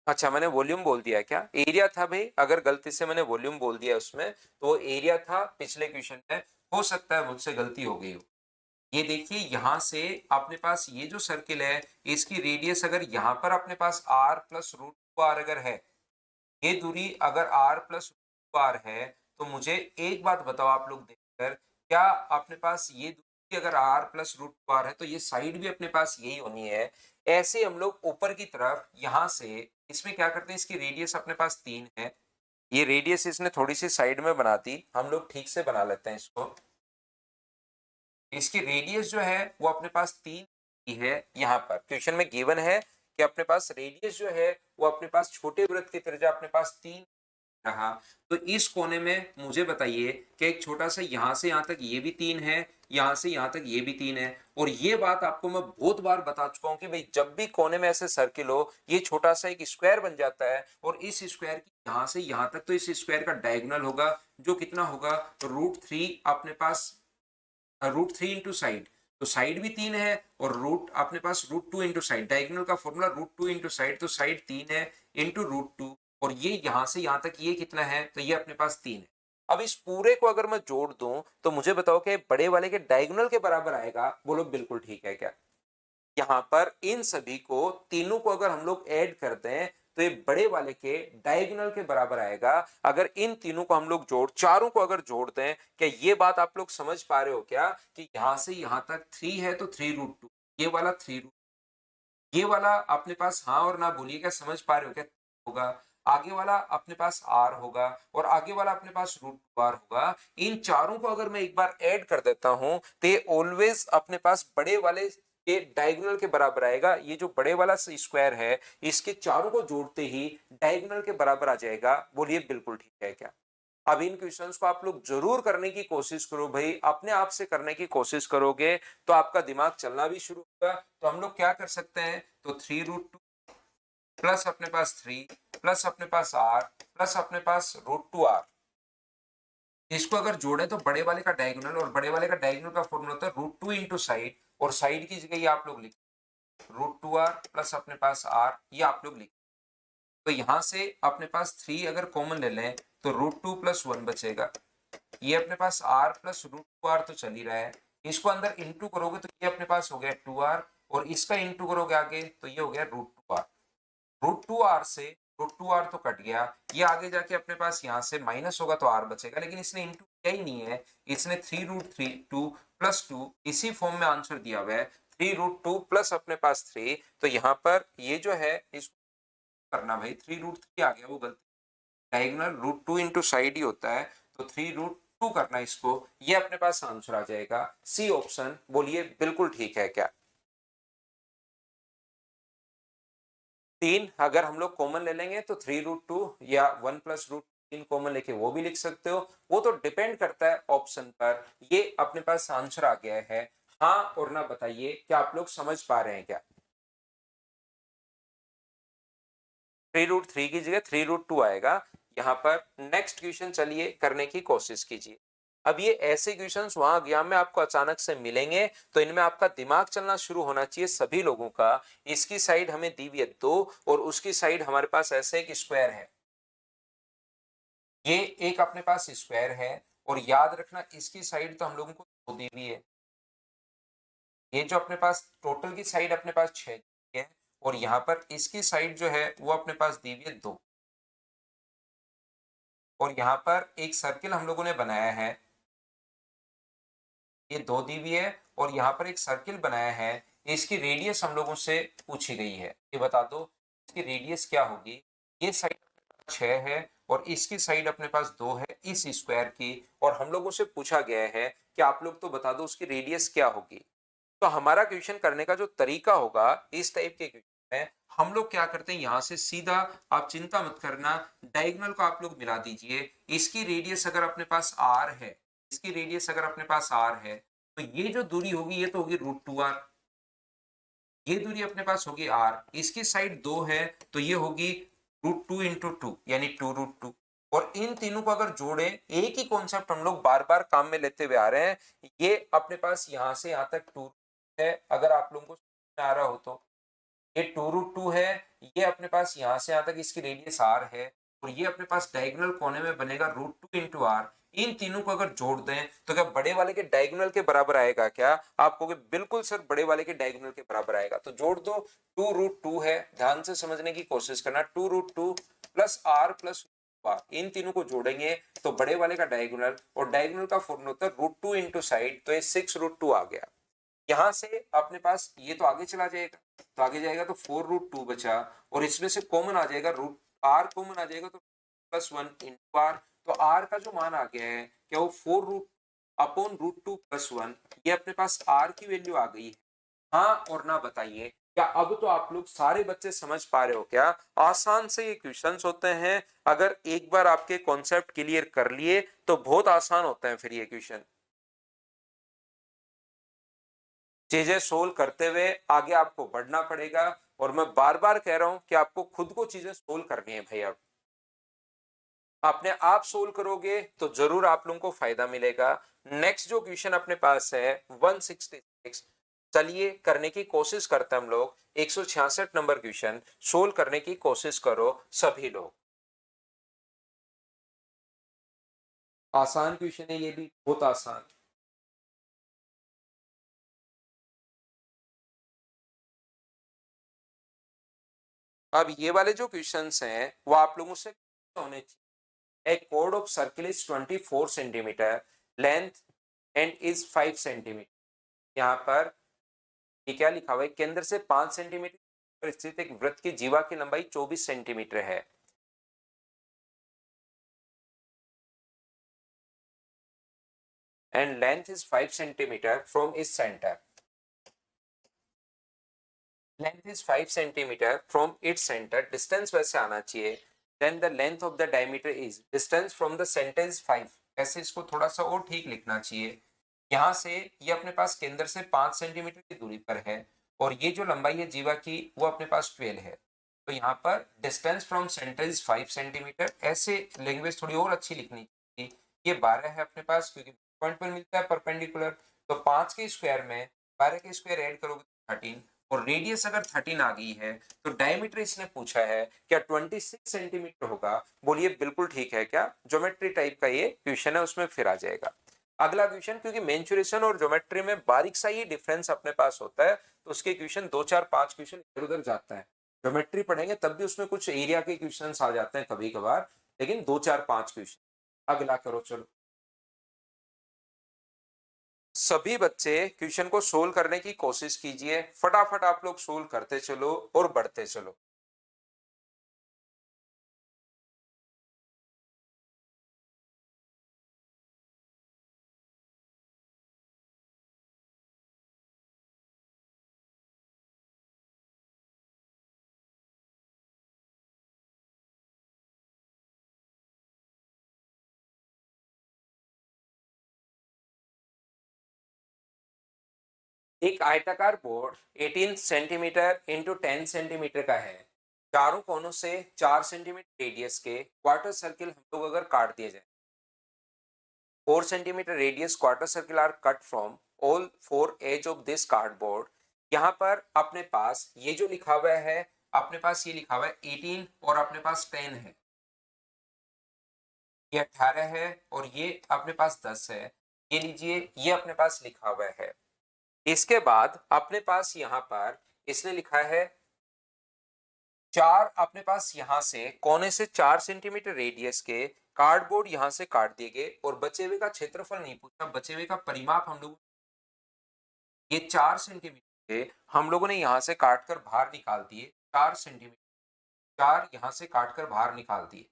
अच्छा मैंने वॉल्यूम बोल दिया क्या, एरिया था भाई, अगर गलती से मैंने वॉल्यूम बोल दिया उसमें तो वो एरिया था पिछले क्वेश्चन में, हो सकता है मुझसे गलती हो गई हो। ये देखिए यहां से अपने पास ये जो सर्किल है, इसकी रेडियस अगर यहाँ पर अपने पास r प्लस √2r अगर है, ये दूरी अगर r प्लस √2r है, तो मुझे एक बात बताओ आप लोग देखकर, क्या अपने पास ये दूरी अगर r प्लस √2r है तो ये साइड भी अपने पास यही होनी है। ऐसे हम लोग ऊपर की तरफ यहां से इसमें क्या करते हैं, इसकी रेडियस अपने पास 3 है, ये रेडियस इसने थोड़ी सी साइड में बना दी, हम लोग ठीक से बना लेते हैं इसको। इसकी रेडियस जो है वो अपने पास 3 की है, यहाँ पर क्वेश्चन में गिवन है कि अपने पास रेडियस जो है वो अपने पास छोटे वृत्त की त्रिज्या अपने पास 3 रहा। तो इस कोने में मुझे बताइए कि एक छोटा सा यहाँ से यहाँ तक ये भी 3 है, यहाँ से यहाँ तक ये भी 3 है, और ये बात आपको मैं बहुत बार बता चुका हूं कि भाई जब भी कोने में ऐसे सर्किल हो, ये छोटा सा एक स्क्वायर बन जाता है, और इस स्क्वायर की यहाँ से यहाँ तक तो इस स्क्वायर का डायगोनल होगा जो कितना होगा, √3 अपने पास, √3 इंटू साइड, तो साइड भी 3 है, और रूट अपने पास √2 इंटू साइड, डायगोनल का फॉर्मूला √2 इंटू साइड, तो साइड 3 है इंटू √2, और ये यहां से यहां तक ये कितना है, तो ये अपने पास 3 है। अब इस पूरे को अगर मैं जोड़ दूं तो मुझे बताओ कि बड़े वाले के डायगोनल के बराबर आएगा, बोलो बिल्कुल ठीक है क्या। यहाँ पर इन सभी को तीनों को अगर हम लोग ऐड करते हैं तो ये बड़े वाले के डायगोनल के बराबर आएगा। अगर इन तीनों को हम लोग चारों को अगर जोड़ दें, क्या ये बात आप लोग समझ पा रहे हो क्या कि यहां से यहां तक 3 है तो 3√2, ये वाला 3, ये वाला अपने पास हाँ और ना बोलिए, क्या समझ पा रहे हो क्या होगा, आगे वाला अपने पास r होगा और आगे वाला अपने पास √2r होगा। इन चारों को अगर मैं एक बार ऐड कर देता हूं तो ये ऑलवेज अपने पास बड़े वाले के डायगोनल के बराबर आएगा। ये जो बड़े वाला स्क्वायर है इसके चारों को जोड़ते ही डायगोनल के बराबर आ जाएगा। बोलिए बिल्कुल ठीक है क्या। अब इन क्वेश्चंस को आप लोग जरूर करने की कोशिश करो भाई, अपने आप से करने की कोशिश करोगे तो आपका दिमाग चलना भी शुरू होगा। तो हम लोग क्या कर सकते हैं, तो 3√2 प्लस अपने पास 3 प्लस अपने पास r प्लस अपने पास √2r, इसको अगर जोड़े तो बड़े वाले का डायगोनल, और बड़े वाले का डायगोनल का फॉर्मूला होता है √2 इंटू साइड, और साइड की जगह ये आप लोग लिख √2r प्लस अपने पास r, ये आप लोग लिख। तो यहाँ से अपने पास 3 अगर कॉमन ले लें तो √2 + 1 बचेगा। ये अपने पास r + √2r तो चल ही रहा है, इसको अंदर इंटू करोगे तो ये अपने पास हो गया 2r, और इसका इंटू करोगे आगे तो ये हो गया √2r। √2r से √2r तो कट गया, ये आगे जाके अपने पास यहाँ से माइनस होगा तो r बचेगा, लेकिन इसने इंटू किया ही नहीं है, इसने 3√2 + 2 इसी फॉर्म में आंसर दिया हुआ है, 3√2 प्लस अपने पास 3, तो यहाँ पर ये जो है इसको करना भाई 3√3 आ गया, वो गलती, डायगोनल √2 इंटू साइड ही होता है, तो 3√2 करना इसको, ये अपने पास आंसर आ जाएगा सी ऑप्शन। बोलिए बिल्कुल ठीक है क्या? 3 अगर हम लोग कॉमन ले लेंगे तो 3√2 या 1 + √3 कॉमन लेके वो भी लिख सकते हो, वो तो डिपेंड करता है ऑप्शन पर। ये अपने पास आंसर आ गया है, हाँ और ना बताइए, क्या आप लोग समझ पा रहे हैं क्या? 3√3 की जगह 3√2 आएगा यहाँ पर। नेक्स्ट क्वेश्चन चलिए करने की कोशिश कीजिए। अब ये ऐसे क्वेश्चंस वहां एग्जाम में आपको अचानक से मिलेंगे, तो इनमें आपका दिमाग चलना शुरू होना चाहिए सभी लोगों का। इसकी साइड हमें दी हुई है 2 और उसकी साइड हमारे पास ऐसे एक स्क्वायर है, ये एक अपने पास स्क्वायर है, और याद रखना इसकी साइड तो हम लोगों को 2 दी हुई है। ये जो अपने पास टोटल की साइड अपने पास 6 है, और यहाँ पर इसकी साइड जो है वो अपने पास दी हुई है 2, और यहाँ पर एक सर्किल हम लोगों ने बनाया है, ये 2 दी हुई है, और यहाँ पर एक सर्किल बनाया है, इसकी रेडियस हम लोगों से पूछी गई है, ये बता दो इसकी रेडियस क्या होगी। ये साइड 6 है और इसकी साइड अपने पास 2 है इस स्क्वायर की, और हम लोगों से पूछा गया है कि आप लोग तो बता दो उसकी रेडियस क्या होगी। तो हमारा क्वेश्चन करने का जो तरीका होगा, इस टाइप के क्वेश्चन में हम लोग क्या करते हैं, यहां से सीधा, आप चिंता मत करना, डायगोनल को आप लोग मिला दीजिए। इसकी रेडियस अगर अपने पास r है, इसकी रेडियस अगर अपने पास r है, तो ये जो दूरी होगी ये तो होगी √2r, ये दूरी अपने पास होगी r, इसकी साइड 2 है तो ये होगी √2 इंटू 2 यानी 2√2। और इन तीनों को अगर जोड़े, एक ही कॉन्सेप्ट हम लोग बार बार काम में लेते हुए आ रहे हैं, ये अपने पास यहां से यहां तक 2 है, अगर आप लोगों को समझ में आ रहा हो तो ये 2√2 है, ये अपने पास यहां से यहां तक इसकी रेडियस r है, और ये अपने पास डायगोनल कोने में बनेगा √2 इंटू r। इन तीनों को अगर जोड़ दें तो क्या बड़े वाले के डायगोनल के बराबर आएगा क्या? आप कहोगे बिल्कुल सर बड़े वाले के डायगोनल के बराबर आएगा, तो जोड़ दो। 2√2 है, ध्यान से समझने की कोशिश करना, 2√2 प्लस r प्लस इन तीनों को जोड़ेंगे तो बड़े वाले का डायगोनल, और डायगोनल का फॉर्मूला होता है √2 इंटू साइड, तो ये 6√2 आ गया। यहां से अपने पास ये तो आगे चला जाएगा, तो आगे जाएगा तो 4√2 बचा, और इसमें से कॉमन आ जाएगा रूट r कॉमन आ जाएगा, तो +1 इंटू r, तो r का जो मान आ गया है क्या वो 4√2 + 1, ये अपने पास r की वैल्यू आ गई है, हाँ और ना बताइए। क्या अब तो आप लोग सारे बच्चे समझ पा रहे हो क्या? आसान से ये क्वेश्चंस होते हैं, अगर एक बार आपके कॉन्सेप्ट क्लियर कर लिए तो बहुत आसान होते हैं फिर ये क्वेश्चन। चीजें सोल्व करते हुए आगे आपको बढ़ना पड़ेगा, और मैं बार बार कह रहा हूं कि आपको खुद को चीजें सोल्व करनी है भाई। अब अपने आप सोल्व करोगे तो जरूर आप लोगों को फायदा मिलेगा। नेक्स्ट जो क्वेश्चन अपने पास है 166, चलिए करने की कोशिश करते हैं हम लोग। 166 नंबर क्वेश्चन सोल्व करने की कोशिश करो सभी लोग। आसान क्वेश्चन है ये भी, बहुत आसान। अब ये वाले जो क्वेश्चंस हैं वो आप लोगों से होने चाहिए। A chord of circle is 24 centimetre length and is 5 centimetre. यहाँ पर ये क्या लिखा हुआ है, केंद्र से 5 सेंटीमीटर पर स्थित एक वृत्त की जीवा की लंबाई 24 सेंटीमीटर है, and length is 5 centimetre from इस centre. Length is 5 centimetre from its centre, distance वैसे आना चाहिए। Then the length of the diameter is, distance from the centre is 5, ऐसे इसको थोड़ा सा और ठीक लिखना चाहिए। यहाँ से ये अपने पास केंद्र से 5 सेंटीमीटर की दूरी पर है, और ये जो लंबाई है जीवा की वो अपने पास 12 है, तो यहाँ पर distance from centre is 5 centimetre, ऐसे लैंग्वेज थोड़ी और अच्छी लिखनी चाहिए। ये 12 है अपने पास क्योंकि पॉइंट पर मिलता है परपेंडिकुलर, तो 5 के स्क्वायर में 12 के स्क्वायर ऐड करोगे 13, और रेडियस अगर 13 आ गई है तो डायमीटर इसने पूछा है क्या 26 सेंटीमीटर होगा। बोलिए बिल्कुल ठीक है क्या। ज्योमेट्री टाइप का ये क्वेश्चन है, उसमें फिर आ जाएगा अगला क्वेश्चन, क्योंकि मेंसुरेशन और ज्योमेट्री में बारीक सा ही डिफरेंस अपने पास होता है तो उसके क्वेश्चन 2 4 5 क्वेश्चन इधर उधर जाता है। ज्योमेट्री पढ़ेंगे तब भी उसमें कुछ एरिया के क्वेश्चन आ जाते हैं कभी कभार, लेकिन 2 4 5 क्वेश्चन। अगला करो चलो। सभी बच्चे क्वेश्चन को सोल्व करने की कोशिश कीजिए, फटाफट आप लोग सोल्व करते चलो और बढ़ते चलो। एक आयताकार बोर्ड 18 सेंटीमीटर इंटू 10 सेंटीमीटर का है। चारों कोनों से 4 सेंटीमीटर रेडियस के क्वार्टर सर्किल हम लोग अगर काट दिए जाए, 4 centimetre radius quarter circle are cut from all 4 edge of this cardboard. यहाँ पर अपने पास ये जो लिखा हुआ है, अपने पास ये लिखा हुआ है 18 और अपने पास 10 है, ये 18 है और ये अपने पास 10 है। ये लीजिए ये अपने पास लिखा हुआ है। इसके बाद अपने पास यहाँ पर इसने लिखा है चार, अपने पास यहां से कोने से 4 सेंटीमीटर रेडियस के कार्डबोर्ड यहां से काट दिए गए और बचे हुए का क्षेत्रफल नहीं पूछा, बचे हुए का परिमाप हम लोग ये 4 सेंटीमीटर थे, हम लोगों ने यहां से काटकर बाहर निकाल दिए 4 सेंटीमीटर। 4 यहां से काटकर बाहर निकाल दिए,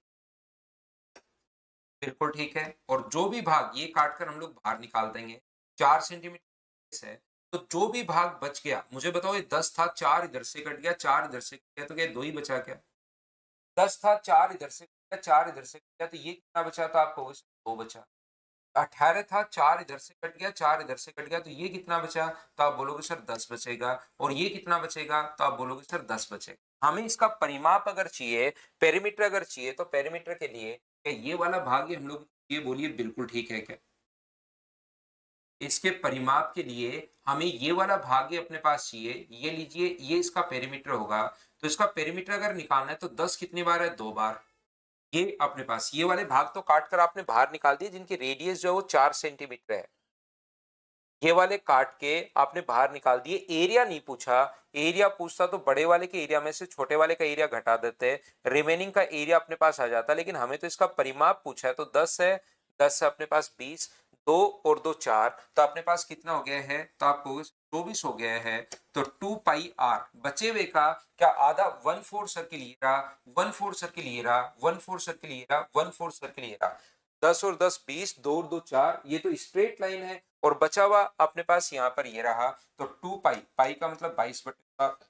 बिल्कुल ठीक है। और जो भी भाग ये काटकर हम लोग बाहर निकाल देंगे 4 सेंटीमीटर है, तो जो भी भाग बच गया मुझे बताओ, ये 10 था, 4 इधर से कट गया, 4 इधर से कट गया, तो क्या 2 ही बचा क्या। 10 था, 4 इधर से कट गया, 4 इधर से कट गया, तो ये कितना बचा था आपको, 2 बचा। 18 था, 4 इधर से कट गया, 4 इधर से कट गया, तो ये कितना बचा, तो आप बोलोगे सर 10 बचेगा। और ये कितना बचेगा, तो आप बोलोगे सर 10 बचेगा। हमें इसका परिमाप अगर चाहिए, पेरीमीटर अगर चाहिए, तो पेरीमीटर के लिए क्या ये वाला भाग ही हम लोग, ये बोलिए बिल्कुल ठीक है क्या। इसके परिमाप के लिए हमें ये वाला भाग ही अपने पास चाहिए, ये लीजिए ये इसका पेरीमीटर होगा। तो इसका पेरीमीटर अगर निकालना है तो 10 कितनी बार है, 2 बार। ये अपने पास ये वाले भाग तो काट कर आपने बाहर निकाल दिए जिनकी रेडियस जो है वो 4 सेंटीमीटर है, ये वाले काट के आपने बाहर निकाल दिए। एरिया नहीं पूछा, एरिया पूछता तो बड़े वाले के एरिया में से छोटे वाले का एरिया घटा देते, रिमेनिंग का एरिया अपने पास आ जाता, लेकिन हमें तो इसका परिमाप पूछा है। तो 10 है, 10 है अपने पास 20, 2 और 2 4, तो अपने पास कितना हो गया है, तो आपको 24 हो गया है। तो 2 पाई आर बचे हुए का क्या आधा 1/4 सर्किल ये रहा, 1/4 सर्किल ये रहा, 1/4 सर्किल ये रहा, 1/4 सर्किल ये रहा। 10 और 10 20, 2 और 2 4, ये तो स्ट्रेट लाइन है। और बचा हुआ अपने पास यहाँ पर ये रहा, तो 2 पाई, पाई का मतलब 22/7,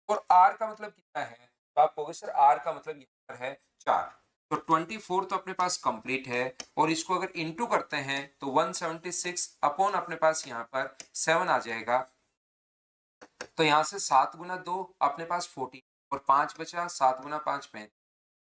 और आर का मतलब कितना है, तो आप कहोगे सर आर का मतलब यहाँ पर है 4। तो 24 तो अपने पास कंप्लीट है, और इसको अगर इंटू करते हैं तो 176 अपॉन अपने पास यहाँ पर 7 आ जाएगा। तो यहाँ से 7 गुना 2 अपने पास 40, और 5 बचा, 7 गुना 5 35।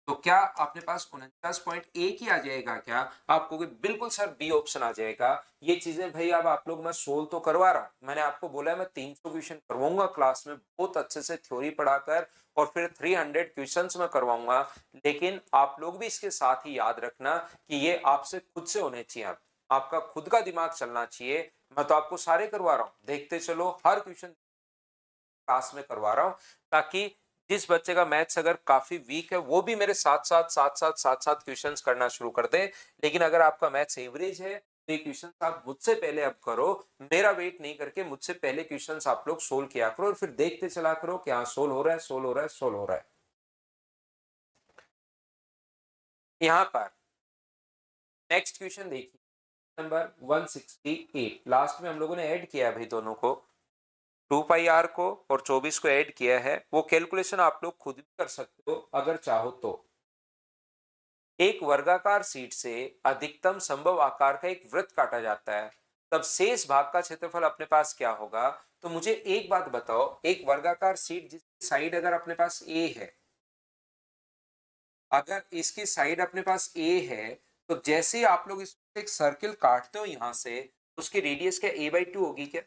तो क्या अपने पास 49.1 ही आ जाएगा क्या, आप कहोगे बिल्कुल सर बी ऑप्शन आ जाएगा। ये चीजें भाई अब आप लोग मैं सोल्व तो करवा रहा हूं, मैंने आपको बोला है मैं 300 क्वेश्चन करवाऊंगा क्लास में, बहुत अच्छे से थ्योरी पढ़ाकर, और फिर 300 क्वेश्चंस में करवाऊंगा। लेकिन आप लोग भी इसके साथ ही याद रखना कि ये आपसे खुद से होने चाहिए, आपका खुद का दिमाग चलना चाहिए। मैं तो आपको सारे करवा रहा हूँ, देखते चलो, हर क्वेश्चन क्लास में करवा रहा हूँ, ताकि जिस बच्चे का मैथ्स अगर काफी वीक है वो भी मेरे साथ साथ क्वेश्चंस करना शुरू कर दे। लेकिन अगर आपका मैथ्स एवरेज है तो ये क्वेश्चंस आप मुझसे पहले अब करो, मेरा वेट नहीं करके मुझसे पहले क्वेश्चंस आप लोग सोल्व किया करो, और फिर देखते चला करो कि हाँ सोल्व हो रहा है, सोल्व हो रहा है, सोल्व हो रहा है। यहाँ पर नेक्स्ट क्वेश्चन देखिए, नंबर 168, लास्ट में हम लोगों ने ऐड किया है भाई दोनों को, 2 पाई आर को और 24 को ऐड किया है। वो कैलकुलेशन आप लोग खुद भी कर सकते हो अगर चाहो तो। एक वर्गाकार शीट से अधिकतम संभव आकार का एक वृत्त काटा जाता है, तब शेष भाग का क्षेत्रफल अपने पास क्या होगा। तो मुझे एक बात बताओ, एक वर्गाकार शीट जिसकी साइड अगर अपने पास ए है, अगर इसकी साइड अपने पास ए है, तो जैसे ही आप लोग इस एक सर्किल काटते हो यहां से, उसकी रेडियस क्या a/2 होगी क्या।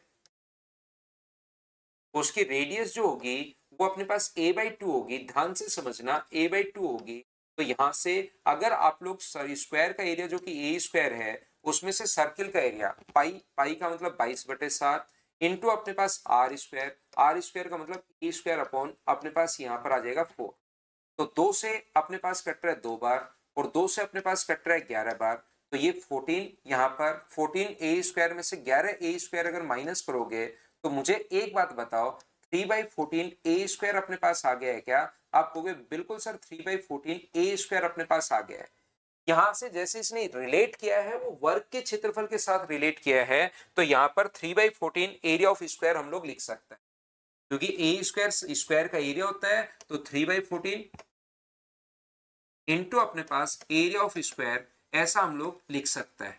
तो उसकी रेडियस जो होगी वो अपने पास a/2 होगी। ध्यान से समझना, a/2 होगी। तो यहां से अगर आप लोग स्क्वायर का एरिया जो कि ए स्क्वायर है, उसमें से सर्किल का एरिया पाई, पाई का मतलब 22/7 इंटू अपने पास आर स्क्वायर, आर स्क्वायर का मतलब ए स्क्वायर अपॉन अपने पास यहाँ पर आ जाएगा 4। तो 2 से अपने पास कट रहा है 2 बार और 2 से अपने पास कट रहा है 11 बार। तो ये 14 यहाँ पर 14 ए स्क्वायर में से 11 ए स्क्वायर अगर माइनस करोगे तो मुझे एक बात बताओ, 3/14 ए स्क्वायर अपने पास आ गया है क्या? आप कहोगे बिल्कुल सर 3/14 ए स्क्वायर अपने पास आ गया है। यहां से जैसे इसने रिलेट किया है वो वर्ग के क्षेत्रफल के साथ रिलेट किया है, तो यहाँ पर 3/14 एरिया ऑफ स्क्वायर हम लोग लिख सकते हैं, क्योंकि ए स्क्वायर स्क्वायर का एरिया होता है। तो 3/14 इंटू अपने पास एरिया ऑफ स्क्वायर, ऐसा हम लोग लिख सकते हैं,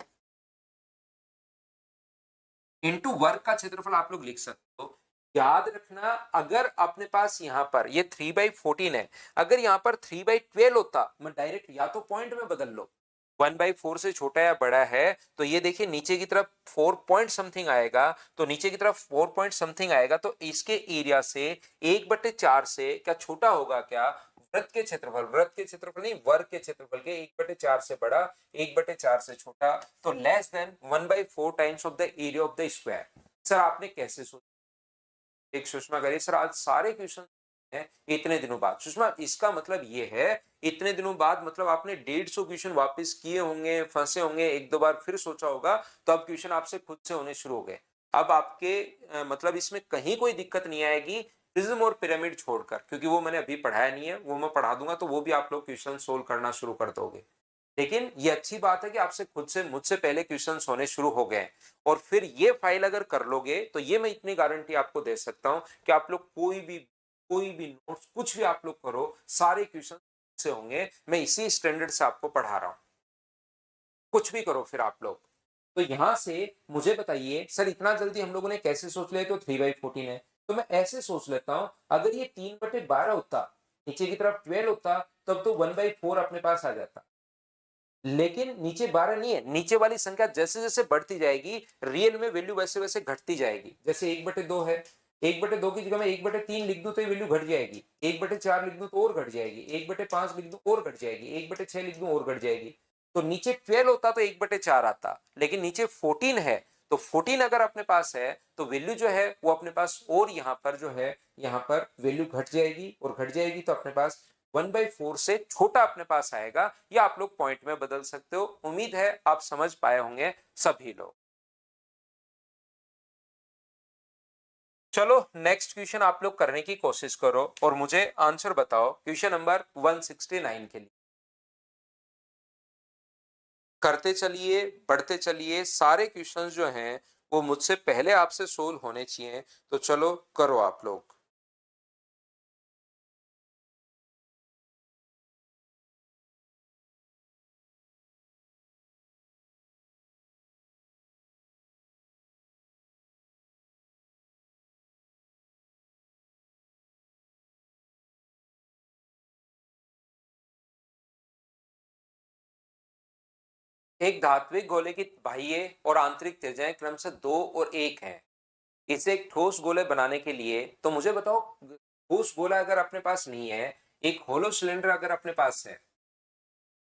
इंटू वर्ग का क्षेत्रफल आप लोग लिख सकते हो। याद रखना, अगर अपने पास यहां पर ये 3/14 है, अगर यहां पर 3/12 होता, मैं डायरेक्ट या तो पॉइंट में बदल लो, 1/4 से छोटा या बड़ा है, तो ये देखिए नीचे की तरफ 4 पॉइंट समथिंग आएगा, तो नीचे की तरफ 4 पॉइंट समथिंग आएगा, तो इसके एरिया से 1/4 से क्या छोटा होगा क्या? वृत्त के क्षेत्रफल, वृत्त के क्षेत्रफल नहीं, वर्ग के क्षेत्रफल के 1/4 से बड़ा, 1/4 से छोटा, तो less than 1/4 times of the area of the square. Sir आपने कैसे सोचा? एक सुषमा करिए सर, आज सारे क्वेश्चन हैं इतने दिनों बाद। सुषमा इसका मतलब ये है इतने दिनों बाद मतलब आपने 150 क्वेश्चन वापस किए होंगे, फंसे होंगे, एक दो बार फिर सोचा होगा, तो अब क्वेश्चन आपसे खुद से होने शुरू हो गए। अब आपके मतलब इसमें कहीं कोई दिक्कत नहीं आएगी प्रिज्म और पिरामिड छोड़कर, क्योंकि वो मैंने अभी पढ़ाया नहीं है, वो मैं पढ़ा दूंगा तो वो भी आप लोग क्वेश्चन सोल्व करना शुरू कर दोगे। लेकिन ये अच्छी बात है कि आपसे खुद से मुझसे पहले क्वेश्चंस होने शुरू हो गए, और फिर ये फाइल अगर कर लोगे तो ये मैं इतनी गारंटी आपको दे सकता हूं कि आप लोग कोई भी नोट्स कुछ भी आप लोग करो, सारे क्वेश्चन से होंगे। मैं इसी स्टैंडर्ड से आपको पढ़ा रहा हूं, कुछ भी करो फिर आप लोग। तो यहां से मुझे बताइए सर इतना जल्दी हम लोगों ने कैसे सोच लिया तो 3/14 है? तो मैं ऐसे सोच लेता हूं, अगर ये 3/12 होता, नीचे की तरफ 12 होता, तब तो 1/4 अपने पास आ जाता। लेकिन नीचे 12 नहीं है, नीचे वाली संख्या जैसे जैसे बढ़ती जाएगी रियल में वैल्यू वैसे वैसे घटती जाएगी। जैसे 1/2 है, 1/2 की जगह मैं 1/3 लिख दूं तो ये वैल्यू घट जाएगी, 1/4 लिख दूं तो और घट जाएगी, 1/5 लिख दूं और घट जाएगी, 1/6 लिख दूं और घट जाएगी। तो नीचे 12 होता तो 1/4 आता, लेकिन नीचे 14 है, तो 14 अगर अपने पास है तो वैल्यू जो है वो अपने पास और यहाँ पर जो है, यहाँ पर वैल्यू घट जाएगी, और घट जाएगी तो अपने पास 1/4 से छोटा अपने पास आएगा, या आप लोग पॉइंट में बदल सकते हो। उम्मीद है आप समझ पाए होंगे सभी लोग। चलो नेक्स्ट क्वेश्चन आप लोग करने की कोशिश करो और मुझे आंसर बताओ क्वेश्चन नंबर 169 के लिए। करते चलिए, बढ़ते चलिए, सारे क्वेश्चंस जो हैं वो मुझसे पहले आपसे सोल्व होने चाहिए, तो चलो करो आप लोग। एक धात्विक गोले की बाह्य और आंतरिक त्रिज्याएं क्रमशः 2 और 1 हैं। इसे एक ठोस गोले बनाने के लिए, तो मुझे बताओ ठोस गोला अगर अपने पास नहीं है, एक होलो सिलेंडर अगर अपने पास है,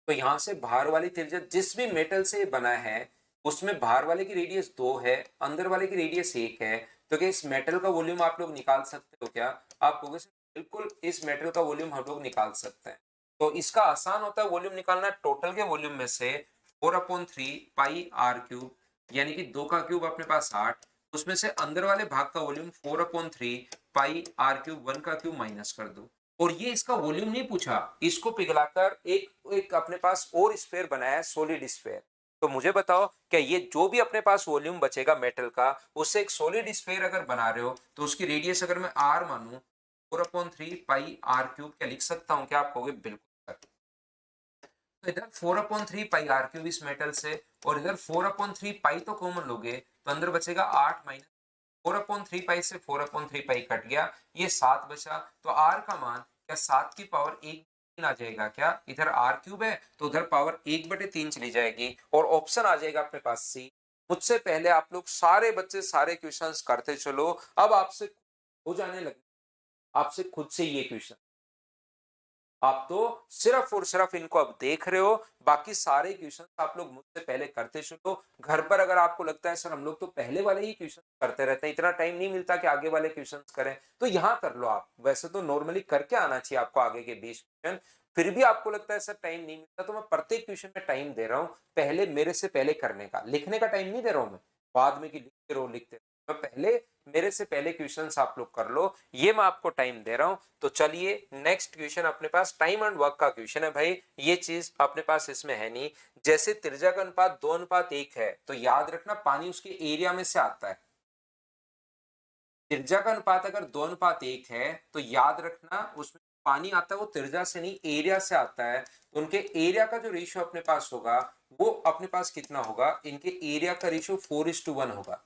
तो यहां से बाहर वाली त्रिज्या जिस भी मेटल से बना है उसमें बाहर वाले की रेडियस 2 है, अंदर वाले की रेडियस 1 है। तो क्या इस मेटल का वॉल्यूम आप लोग निकाल सकते हो क्या? आप कहोगे "सर, बिल्कुल इस मेटल का वॉल्यूम हम लोग निकाल सकते हैं"। तो इसका आसान होता है वॉल्यूम निकालना, टोटल के वॉल्यूम में से 4/3 पाई आर क्यूब, यानी कि 2 का क्यूब अपने पास 8, उसमें से अंदर वाले भाग का वॉल्यूम 4/3 पाई आर क्यूब 1 का क्यूब माइनस कर दो। और ये इसका वॉल्यूम नहीं पूछा, इसको पिघलाकर एक एक अपने पास और स्फीयर बनाया है, सॉलिड स्फीयर। तो मुझे बताओ क्या ये जो भी अपने पास वॉल्यूम बचेगा मेटल का, उससे एक सॉलिड स्फीयर अगर बना रहे हो तो उसकी रेडियस अगर मैं आर मानूं 4/3 पाई आर क्यूब, क्या लिख सकता हूं क्या? आप कहोगे बिल्कुल। तो इधर 4/3 पाई आर क्यूब इस मेटल से, और इधर 4/3 पाई तो कॉमन लोगे तो अंदर बचेगा 8 माइनस 4/3 पाई से 4/3 पाई कट गया, ये 7 बचा। तो आर का मान क्या 7 की पावर 1/3 आ जाएगा क्या? इधर आर क्यूब है तो उधर पावर 1/3 चली जाएगी, और ऑप्शन आ जाएगा अपने पास सी। मुझसे पहले आप लोग सारे बच्चे सारे क्वेश्चंस करते चलो, अब आपसे हो जाने लगे आपसे खुद से ये क्वेश्चन। आप तो सिर्फ और सिर्फ इनको अब देख रहे हो, बाकी सारे क्वेश्चन आप लोग मुझसे पहले करते चलो। घर पर अगर आपको लगता है सर हम लोग तो पहले वाले ही क्वेश्चन करते रहते हैं, इतना टाइम नहीं मिलता कि आगे वाले क्वेश्चन करें, तो यहाँ कर लो आप। वैसे तो नॉर्मली करके आना चाहिए आपको आगे के 20 क्वेश्चन, फिर भी आपको लगता है सर टाइम नहीं मिलता, तो मैं प्रत्येक क्वेश्चन में टाइम दे रहा हूँ पहले मेरे से पहले करने का। लिखने का टाइम नहीं दे रहा हूँ मैं बाद में कि लिखते रहो लिखते रहो, मैं पहले मेरे से पहले क्वेश्चंस आप लोग कर लो, ये मैं आपको टाइम दे रहा हूं। तो चलिए नेक्स्ट क्वेश्चन अपने पास टाइम एंड वर्क का क्वेश्चन है भाई, ये चीज अपने पास इसमें है नहीं। जैसे त्रिज्या का अनुपात 2:1 है, तो याद रखना पानी उसके एरिया में से आता है। त्रिज्या का अनुपात अगर 2:1 है तो याद रखना उसमें पानी आता है वो त्रिज्या से नहीं एरिया से आता है, तो उनके एरिया का जो रेशियो अपने पास होगा वो अपने पास कितना होगा, इनके एरिया का रेशियो 4:1 होगा।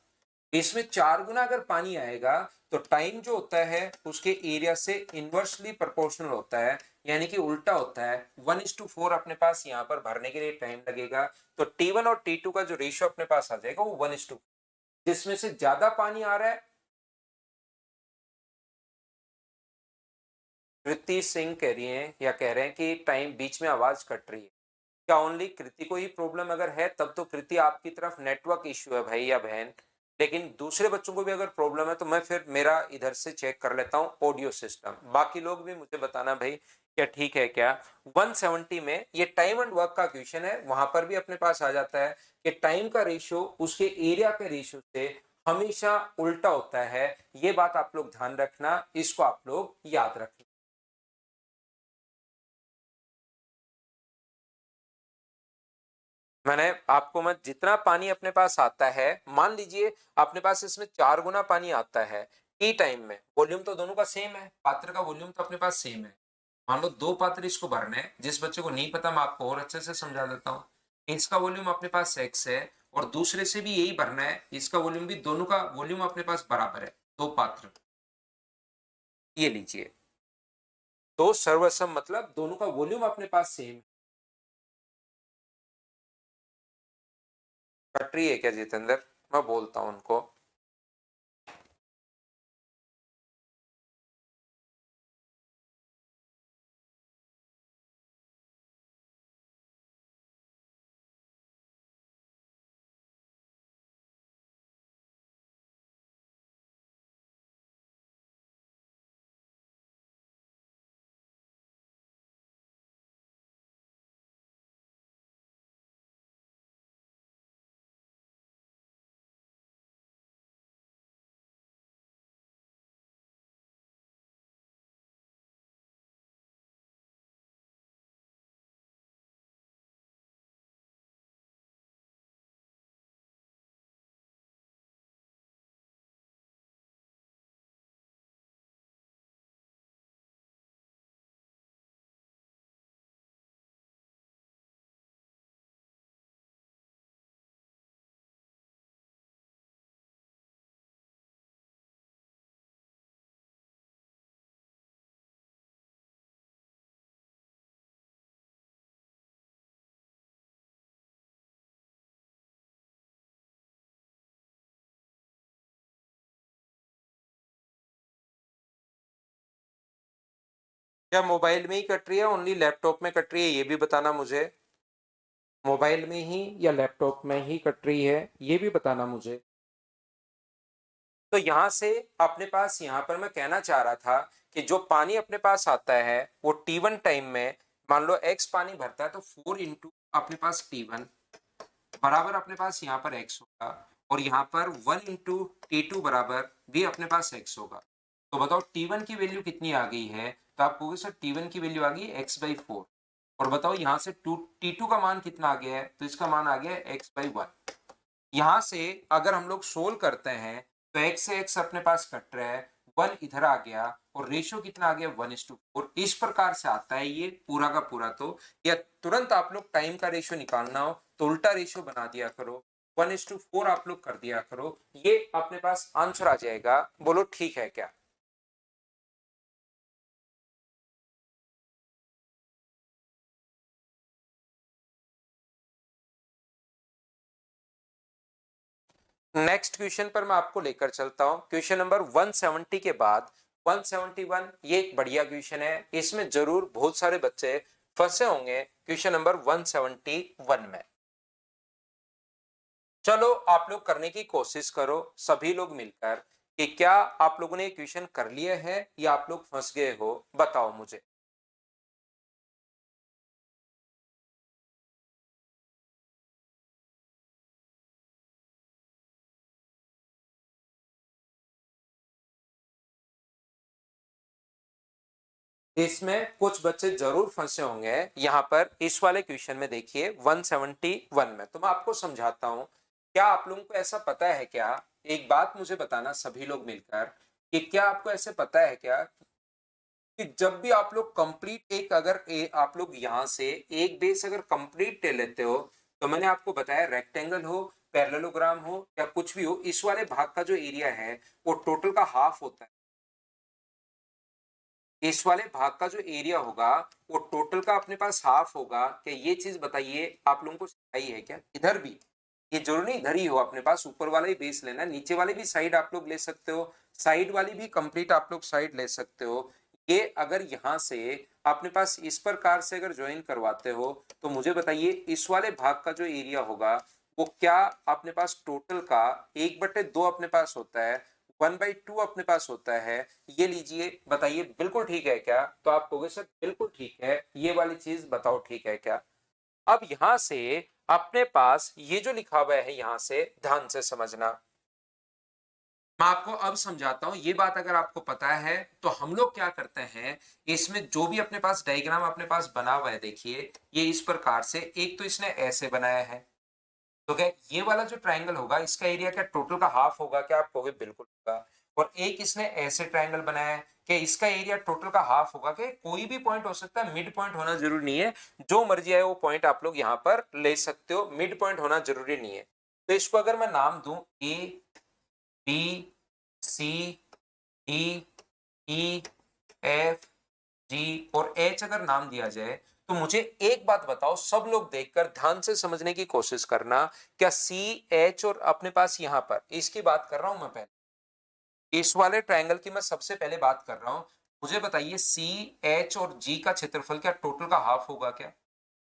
इसमें 4 गुना अगर पानी आएगा तो टाइम जो होता है उसके एरिया से इनवर्सली प्रोपोर्शनल होता है, यानी कि उल्टा होता है। 1:4 अपने पास यहाँ पर भरने के लिए टाइम लगेगा, तो T1 और T2 का जो रेशियो अपने पास आ जाएगा वो 1:4। जिसमें से ज्यादा पानी आ रहा है, कृति सिंह कह रही है या कह रहे हैं कि टाइम बीच में आवाज कट रही है। क्या ओनली कृति को ही प्रॉब्लम अगर है तब तो कृति आपकी तरफ नेटवर्क इश्यू है भाई या बहन, लेकिन दूसरे बच्चों को भी अगर प्रॉब्लम है तो मैं फिर मेरा इधर से चेक कर लेता हूँ ऑडियो सिस्टम। बाकी लोग भी मुझे बताना भाई क्या ठीक है क्या। 170 में ये टाइम एंड वर्क का क्वेश्चन है, वहां पर भी अपने पास आ जाता है कि टाइम का रेशियो उसके एरिया के रेशियो से हमेशा उल्टा होता है। ये बात आप लोग ध्यान रखना, इसको आप लोग याद रखना। मैंने आपको मैं जितना पानी अपने पास आता है, मान लीजिए अपने पास इसमें 4 गुना पानी आता है टी टाइम में, वॉल्यूम तो दोनों का सेम है, पात्र का वॉल्यूम तो अपने पास सेम है। मान लो 2 पात्र इसको भरने हैं, जिस बच्चे को नहीं पता मैं आपको और अच्छे से समझा देता हूँ। इसका वॉल्यूम अपने पास x है और दूसरे से भी यही भरना है, इसका वॉल्यूम भी, दोनों का वॉल्यूम अपने पास बराबर है, 2 पात्र। ये लीजिए, तो सर्वसम मतलब दोनों का वॉल्यूम अपने पास सेम। कट रही है क्या जितेंद्र? मैं बोलता हूँ उनको। क्या मोबाइल में ही कट रही है, ओनली लैपटॉप में कट रही है, ये भी बताना मुझे। मोबाइल में ही या लैपटॉप में ही कट रही है, ये भी बताना मुझे। तो यहां से अपने पास, यहां पर मैं कहना चाह रहा था कि जो पानी अपने पास आता है वो T1 टाइम में, मान लो x पानी भरता है तो 4 इंटू अपने पास T1 बराबर अपने पास यहाँ पर x होगा, और यहाँ पर 1 इंटू T2 बराबर भी अपने पास x होगा। तो बताओ T1 की वैल्यू कितनी आ गई है, तो आप कहोगे सर T1 की वैल्यू आ गई x/4। और बताओ यहाँ से T2 का मान कितना आ गया है, तो इसका मान आ गया है x/1। यहां से अगर हम लोग सोल्व करते हैं तो x से x अपने पास कट रहा है, 1 इधर आ गया और रेशियो कितना आ गया 1:4। इस प्रकार से आता है ये पूरा का पूरा। तो या तुरंत आप लोग टाइम का रेशियो निकालना हो तो उल्टा रेशियो बना दिया करो, 1:4 आप लोग कर दिया करो, ये अपने पास आंसर आ जाएगा। बोलो ठीक है क्या? नेक्स्ट क्वेश्चन पर मैं आपको लेकर चलता हूं। क्वेश्चन नंबर 170 के बाद 171, ये एक बढ़िया क्वेश्चन है, इसमें जरूर बहुत सारे बच्चे फंसे होंगे क्वेश्चन नंबर 171 में। चलो आप लोग करने की कोशिश करो सभी लोग मिलकर कि क्या आप लोगों ने क्वेश्चन कर लिया है या आप लोग फंस गए हो, बताओ मुझे। इसमें कुछ बच्चे जरूर फंसे होंगे यहाँ पर इस वाले क्वेश्चन में। देखिए 171 में तो मैं आपको समझाता हूं। क्या आप लोगों को ऐसा पता है क्या, एक बात मुझे बताना सभी लोग मिलकर, कि क्या आपको ऐसे पता है क्या कि जब भी आप लोग कंप्लीट एक अगर आप लोग यहां से एक बेस अगर कंप्लीट ले लेते हो, तो मैंने आपको बताया रेक्टेंगल हो, पैरेललोग्राम हो या कुछ भी हो, इस वाले भाग का जो एरिया है वो टोटल का हाफ होता है। इस वाले भाग का जो एरिया होगा वो टोटल का अपने पास हाफ होगा। क्या ये चीज बताइए आप लोगों को सही है क्या? इधर भी ये जरूर नहीं इधर ही हो, अपने पास ऊपर वाला ही बेस लेना है, नीचे वाली भी साइड आप लोग ले सकते हो, साइड वाली भी कंप्लीट आप लोग साइड ले सकते हो। ये अगर यहां से अपने पास इस प्रकार से अगर ज्वाइन करवाते हो, तो मुझे बताइए इस वाले भाग का जो एरिया होगा वो क्या अपने पास टोटल का 1/2 अपने पास होता है, 1/2 अपने पास होता है। ये लीजिए, बताइए बिल्कुल ठीक है क्या? तो आप कहोगे सर बिल्कुल ठीक है, ये वाली चीज बताओ ठीक है क्या। अब यहां से अपने पास ये जो लिखा हुआ है यहां से ध्यान से समझना, मैं आपको अब समझाता हूं। ये बात अगर आपको पता है तो हम लोग क्या करते हैं, इसमें जो भी अपने पास डायग्राम अपने पास बना हुआ है, देखिए ये इस प्रकार से, एक तो इसने ऐसे बनाया है, तो क्या ये वाला जो ट्रायंगल होगा इसका एरिया क्या टोटल का हाफ होगा क्या? आप कहोगे बिल्कुल होगा। और एक इसने ऐसे ट्रायंगल बनाया है कि इसका एरिया टोटल का हाफ होगा। कि कोई भी पॉइंट हो सकता है, मिड पॉइंट होना जरूरी नहीं है, जो मर्जी आए वो पॉइंट आप लोग यहां पर ले सकते हो, मिड पॉइंट होना जरूरी नहीं है। तो इसको अगर मैं नाम दूं A B C D E F G और एच अगर नाम दिया जाए, तो मुझे एक बात बताओ, सब लोग देखकर ध्यान से समझने की कोशिश करना। क्या सी एच और अपने पास यहां पर इसकी बात कर रहा हूं मैं, पहले इस वाले ट्रायंगल की मैं सबसे पहले बात कर रहा हूं। मुझे बताइए सी एच और जी का क्षेत्रफल क्या टोटल का हाफ होगा क्या?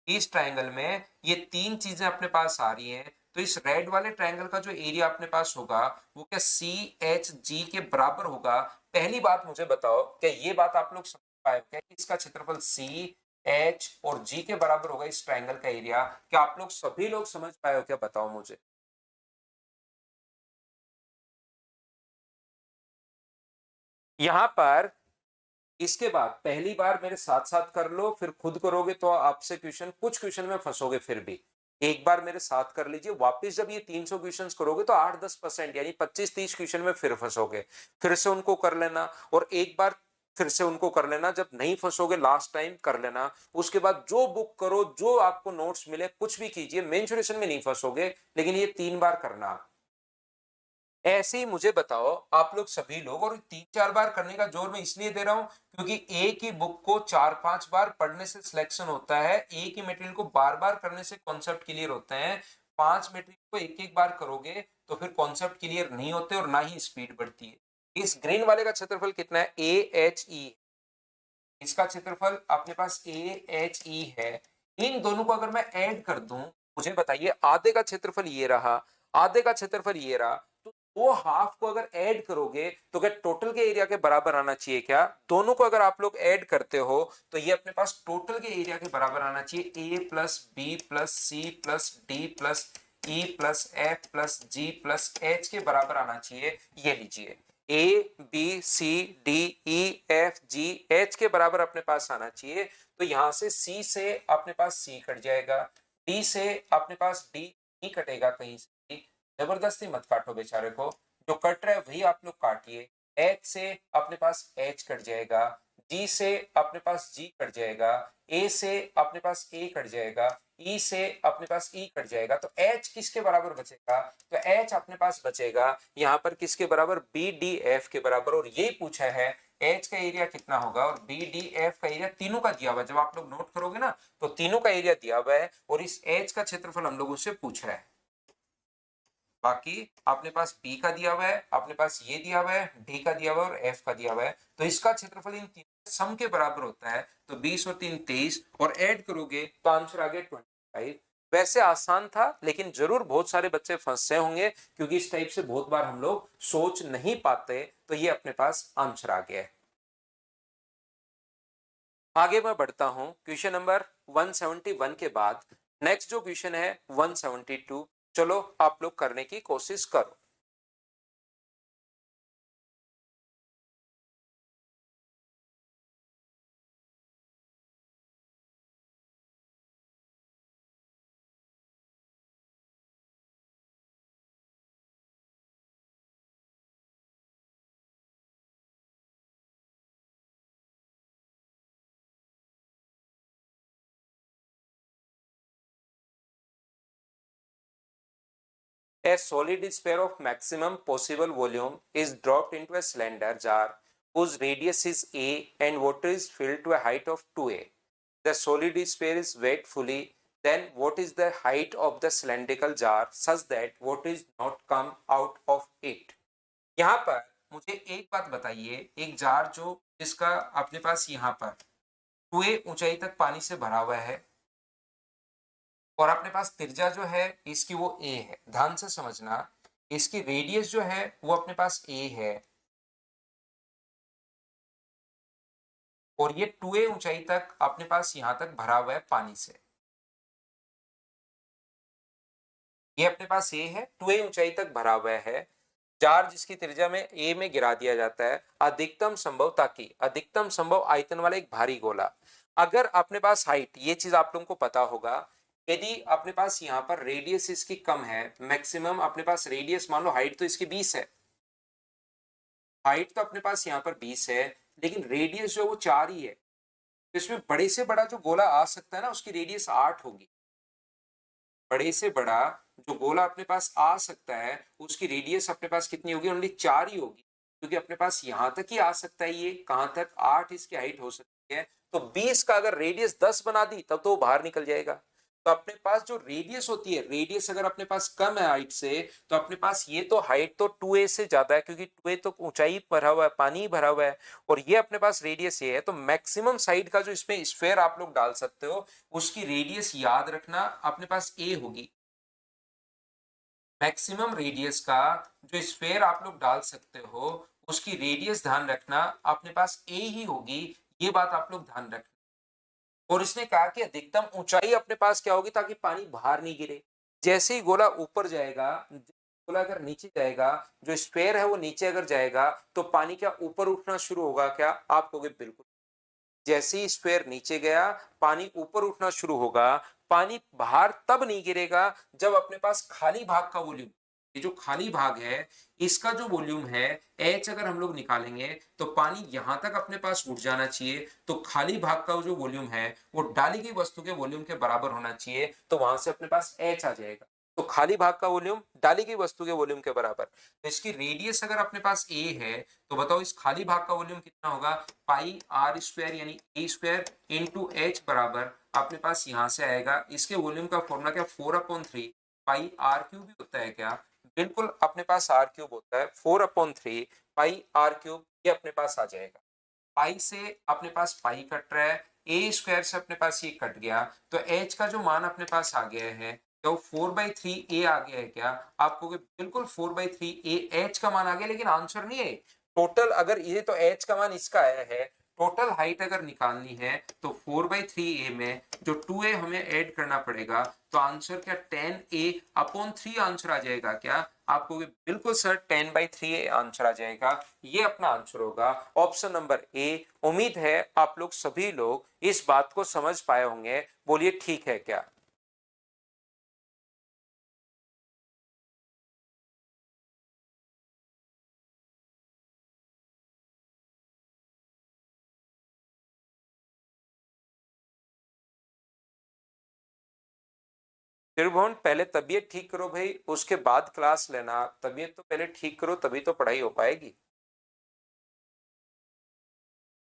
इस ट्रायंगल में ये तीन चीजें अपने पास आ रही हैं, तो इस रेड वाले ट्रायंगल का जो एरिया अपने पास होगा वो क्या सी एच जी के बराबर होगा? पहली बात मुझे बताओ, क्या ये बात आप लोग समझ पाए क्या कि इसका क्षेत्रफल सी एच और जी के बराबर होगा इस ट्रायंगल का एरिया? क्या आप लोग सभी लोग समझ पाए हो क्या, बताओ मुझे। यहां पर इसके बाद पहली बार मेरे साथ साथ कर लो, फिर खुद करोगे तो आपसे क्वेश्चन, कुछ क्वेश्चन में फंसोगे, फिर भी एक बार मेरे साथ कर लीजिए। वापस जब ये 300 क्वेश्चंस करोगे तो 8-10% यानी 25-30 क्वेश्चन में फिर फंसोगे, फिर से उनको कर लेना, और एक बार फिर से उनको कर लेना। जब नहीं फंसोगे लास्ट टाइम कर लेना, उसके बाद जो बुक करो, जो आपको नोट्स मिले, कुछ भी कीजिए, मेंसुरेशन में नहीं फंसोगे, लेकिन ये 3 बार करना। ऐसे ही मुझे बताओ आप लोग सभी लोग, और 3-4 बार करने का जोर मैं इसलिए दे रहा हूं क्योंकि एक ही बुक को 4-5 बार पढ़ने से सिलेक्शन होता है, एक ही मटेरियल को बार बार करने से कॉन्सेप्ट क्लियर होते हैं। 5 मटेरियल को एक एक बार करोगे तो फिर कॉन्सेप्ट क्लियर नहीं होते और ना ही स्पीड बढ़ती है। इस ग्रीन वाले का क्षेत्रफल कितना है? ए एच ई, इसका क्षेत्रफल अपने पास ए एच ई है। इन दोनों को अगर मैं ऐड कर दूं, मुझे बताइए आधे का क्षेत्रफल ये रहा, आधे का क्षेत्रफल ये रहा, तो वो हाफ को अगर ऐड करोगे तो क्या टोटल के एरिया के बराबर आना चाहिए क्या? दोनों को अगर आप लोग ऐड करते हो तो ये अपने पास टोटल के एरिया के बराबर आना चाहिए। A plus B plus C plus D plus E plus F plus G plus H के बराबर आना चाहिए। ये लीजिए A B C D E F G H के बराबर अपने पास आना चाहिए। तो यहां से सी से अपने पास सी कट जाएगा, डी से अपने पास डी नहीं कटेगा कहीं से, जबरदस्ती मत काटो बेचारे को, जो कट रहा है वही आप लोग काटिए। एच से अपने पास एच कट जाएगा, जी से अपने पास जी कट जाएगा, ए से अपने पास ए कट जाएगा, ई से अपने पास ई कट जाएगा, तो एच किसके बराबर बचेगा? तो एच अपने पास बचेगा यहाँ पर किसके बराबर? बी डी एफ के बराबर। और ये पूछा है एच का एरिया कितना होगा और बी डी एफ का एरिया, तीनों का दिया हुआ है। जब आप लोग नोट करोगे ना तो तीनों का एरिया दिया हुआ है और इस एच का क्षेत्रफल हम लोग उससे पूछ रहा है। बाकी अपने पास बी का दिया हुआ है, अपने पास ये दिया हुआ है, डी का दिया हुआ है और एफ का दिया हुआ है, तो इसका क्षेत्रफल इन तीनों सम के बराबर होता है। तो 20 और 3 23 और ऐड करोगे तो आंसर आ गया 25। वैसे आसान था, लेकिन जरूर बहुत सारे बच्चे फंसे होंगे, क्योंकि इस टाइप से बहुत बार हम लोग सोच नहीं पाते। तो ये अपने पास आंसर आ गया है। आगे मैं बढ़ता हूं क्वेश्चन नंबर 171 के बाद। नेक्स्ट जो क्वेश्चन है 172, चलो आप लोग करने की कोशिश करो। A solid sphere of maximum possible volume is dropped into a cylinder jar whose radius is A and water is filled to a height of 2a. The solid sphere is weighed fully. Then what is the height of the cylindrical jar such that water is not come out of it? यहाँ पर मुझे एक बात बताइए, एक jar जो जिसका अपने पास यहाँ पर 2a ऊंचाई तक पानी से भरा हुआ है और अपने पास त्रिज्या जो है इसकी वो a है। ध्यान से समझना, इसकी रेडियस जो है वो अपने पास a है और ये 2a ऊंचाई तक अपने पास यहां तक भरा हुआ है पानी से। ये अपने पास a है, 2a ऊंचाई तक भरा हुआ है। जार जिसकी त्रिज्या में a में गिरा दिया जाता है अधिकतम संभव, ताकि अधिकतम संभव आयतन वाला एक भारी गोला। अगर अपने पास हाइट, ये चीज आप लोगों को पता होगा, यदि अपने पास यहाँ पर रेडियस इसकी कम है, मैक्सिमम अपने पास रेडियस, मान लो हाइट तो इसकी 20 है, हाइट तो अपने पास यहाँ पर 20 है, लेकिन रेडियस जो वो 4 ही है। तो इसमें बड़े से बड़ा जो गोला आ सकता है ना, उसकी रेडियस 8 होगी। बड़े से बड़ा जो गोला अपने पास आ सकता है उसकी रेडियस अपने पास कितनी होगी? ओनली 4 ही होगी, क्योंकि अपने पास यहां तक ही आ सकता है। ये कहां तक? 8 इसकी हाइट हो सकती है। तो 20 का अगर रेडियस 10 बना दी तब तो वो बाहर निकल जाएगा। तो अपने पास जो रेडियस होती है, रेडियस अगर अपने पास कम है हाइट से, तो अपने पास ये तो हाइट तो 2a से ज्यादा है, क्योंकि 2a तो ऊंचाई भरा हुआ है, पानी भरा हुआ है, और ये अपने पास रेडियस ये है। तो मैक्सिमम साइड का जो इसमें स्फेयर आप लोग डाल सकते हो, उसकी रेडियस याद रखना अपने पास a होगी। मैक्सिमम रेडियस का जो स्फेयर आप लोग डाल सकते हो, उसकी रेडियस ध्यान रखना अपने पास a ही होगी। ये बात आप लोग ध्यान रखना। और इसने कहा कि अधिकतम ऊंचाई अपने पास क्या होगी, ताकि पानी बाहर नहीं गिरे। जैसे ही गोला ऊपर जाएगा, गोला अगर नीचे जाएगा, जो स्फेयर है वो नीचे अगर जाएगा, तो पानी क्या ऊपर उठना शुरू होगा क्या? आप कहोगे बिल्कुल। जैसे ही स्फेयर नीचे गया, पानी ऊपर उठना शुरू होगा। पानी बाहर तब नहीं गिरेगा जब अपने पास खाली भाग का वॉल्यूम, ये जो खाली भाग है इसका जो वॉल्यूम है एच, अगर हम लोग निकालेंगे तो पानी यहां तक अपने पास उठ जाना चाहिए। तो खाली भाग का जो वॉल्यूम है वो डाली गई वस्तु के वॉल्यूम के बराबर होना चाहिए, तो वहां से अपने पास एच आ जाएगा। तो खाली भाग का वॉल्यूम डाली गई वस्तु के वॉल्यूम के बराबर। तो इसकी रेडियस अगर अपने पास ए है, तो बताओ इस खाली भाग का वॉल्यूम कितना होगा? पाई आर स्क्वायर यानी ए स्क्वायर इंटू एच बराबर अपने पास यहां से आएगा। इसके वॉल्यूम का फॉर्मूला क्या? 4/3 पाई आर क्यूब ही होता है क्या? बिल्कुल, अपने पास आर क्यूब होता है। 4/3 पाई आर क्यूब, ये अपने पास आ जाएगा। पाई से अपने पास पाई कट रहा है, ए स्क्वायर से अपने पास ये कट गया, तो एच का जो मान अपने पास आ गया है, तो 4/3 ए आ गया है क्या? आपको बिल्कुल 4/3 ए एच का मान आ गया, लेकिन आंसर नहीं है। टोटल अगर ये तो एच का मान इसका आया है, टोटल हाइट अगर निकालनी है तो 4/3 ए में जो 2a हमें ऐड करना पड़ेगा, तो आंसर क्या 10a/3 आंसर आ जाएगा क्या? आपको बिल्कुल सर 10/3 आंसर आ जाएगा। ये अपना आंसर होगा ऑप्शन नंबर ए। उम्मीद है आप लोग सभी लोग इस बात को समझ पाए होंगे। बोलिए ठीक है क्या? त्रिभुवन, पहले तबीयत ठीक करो भाई, उसके बाद क्लास लेना। तबीयत तो पहले ठीक करो, तभी तो पढ़ाई हो पाएगी।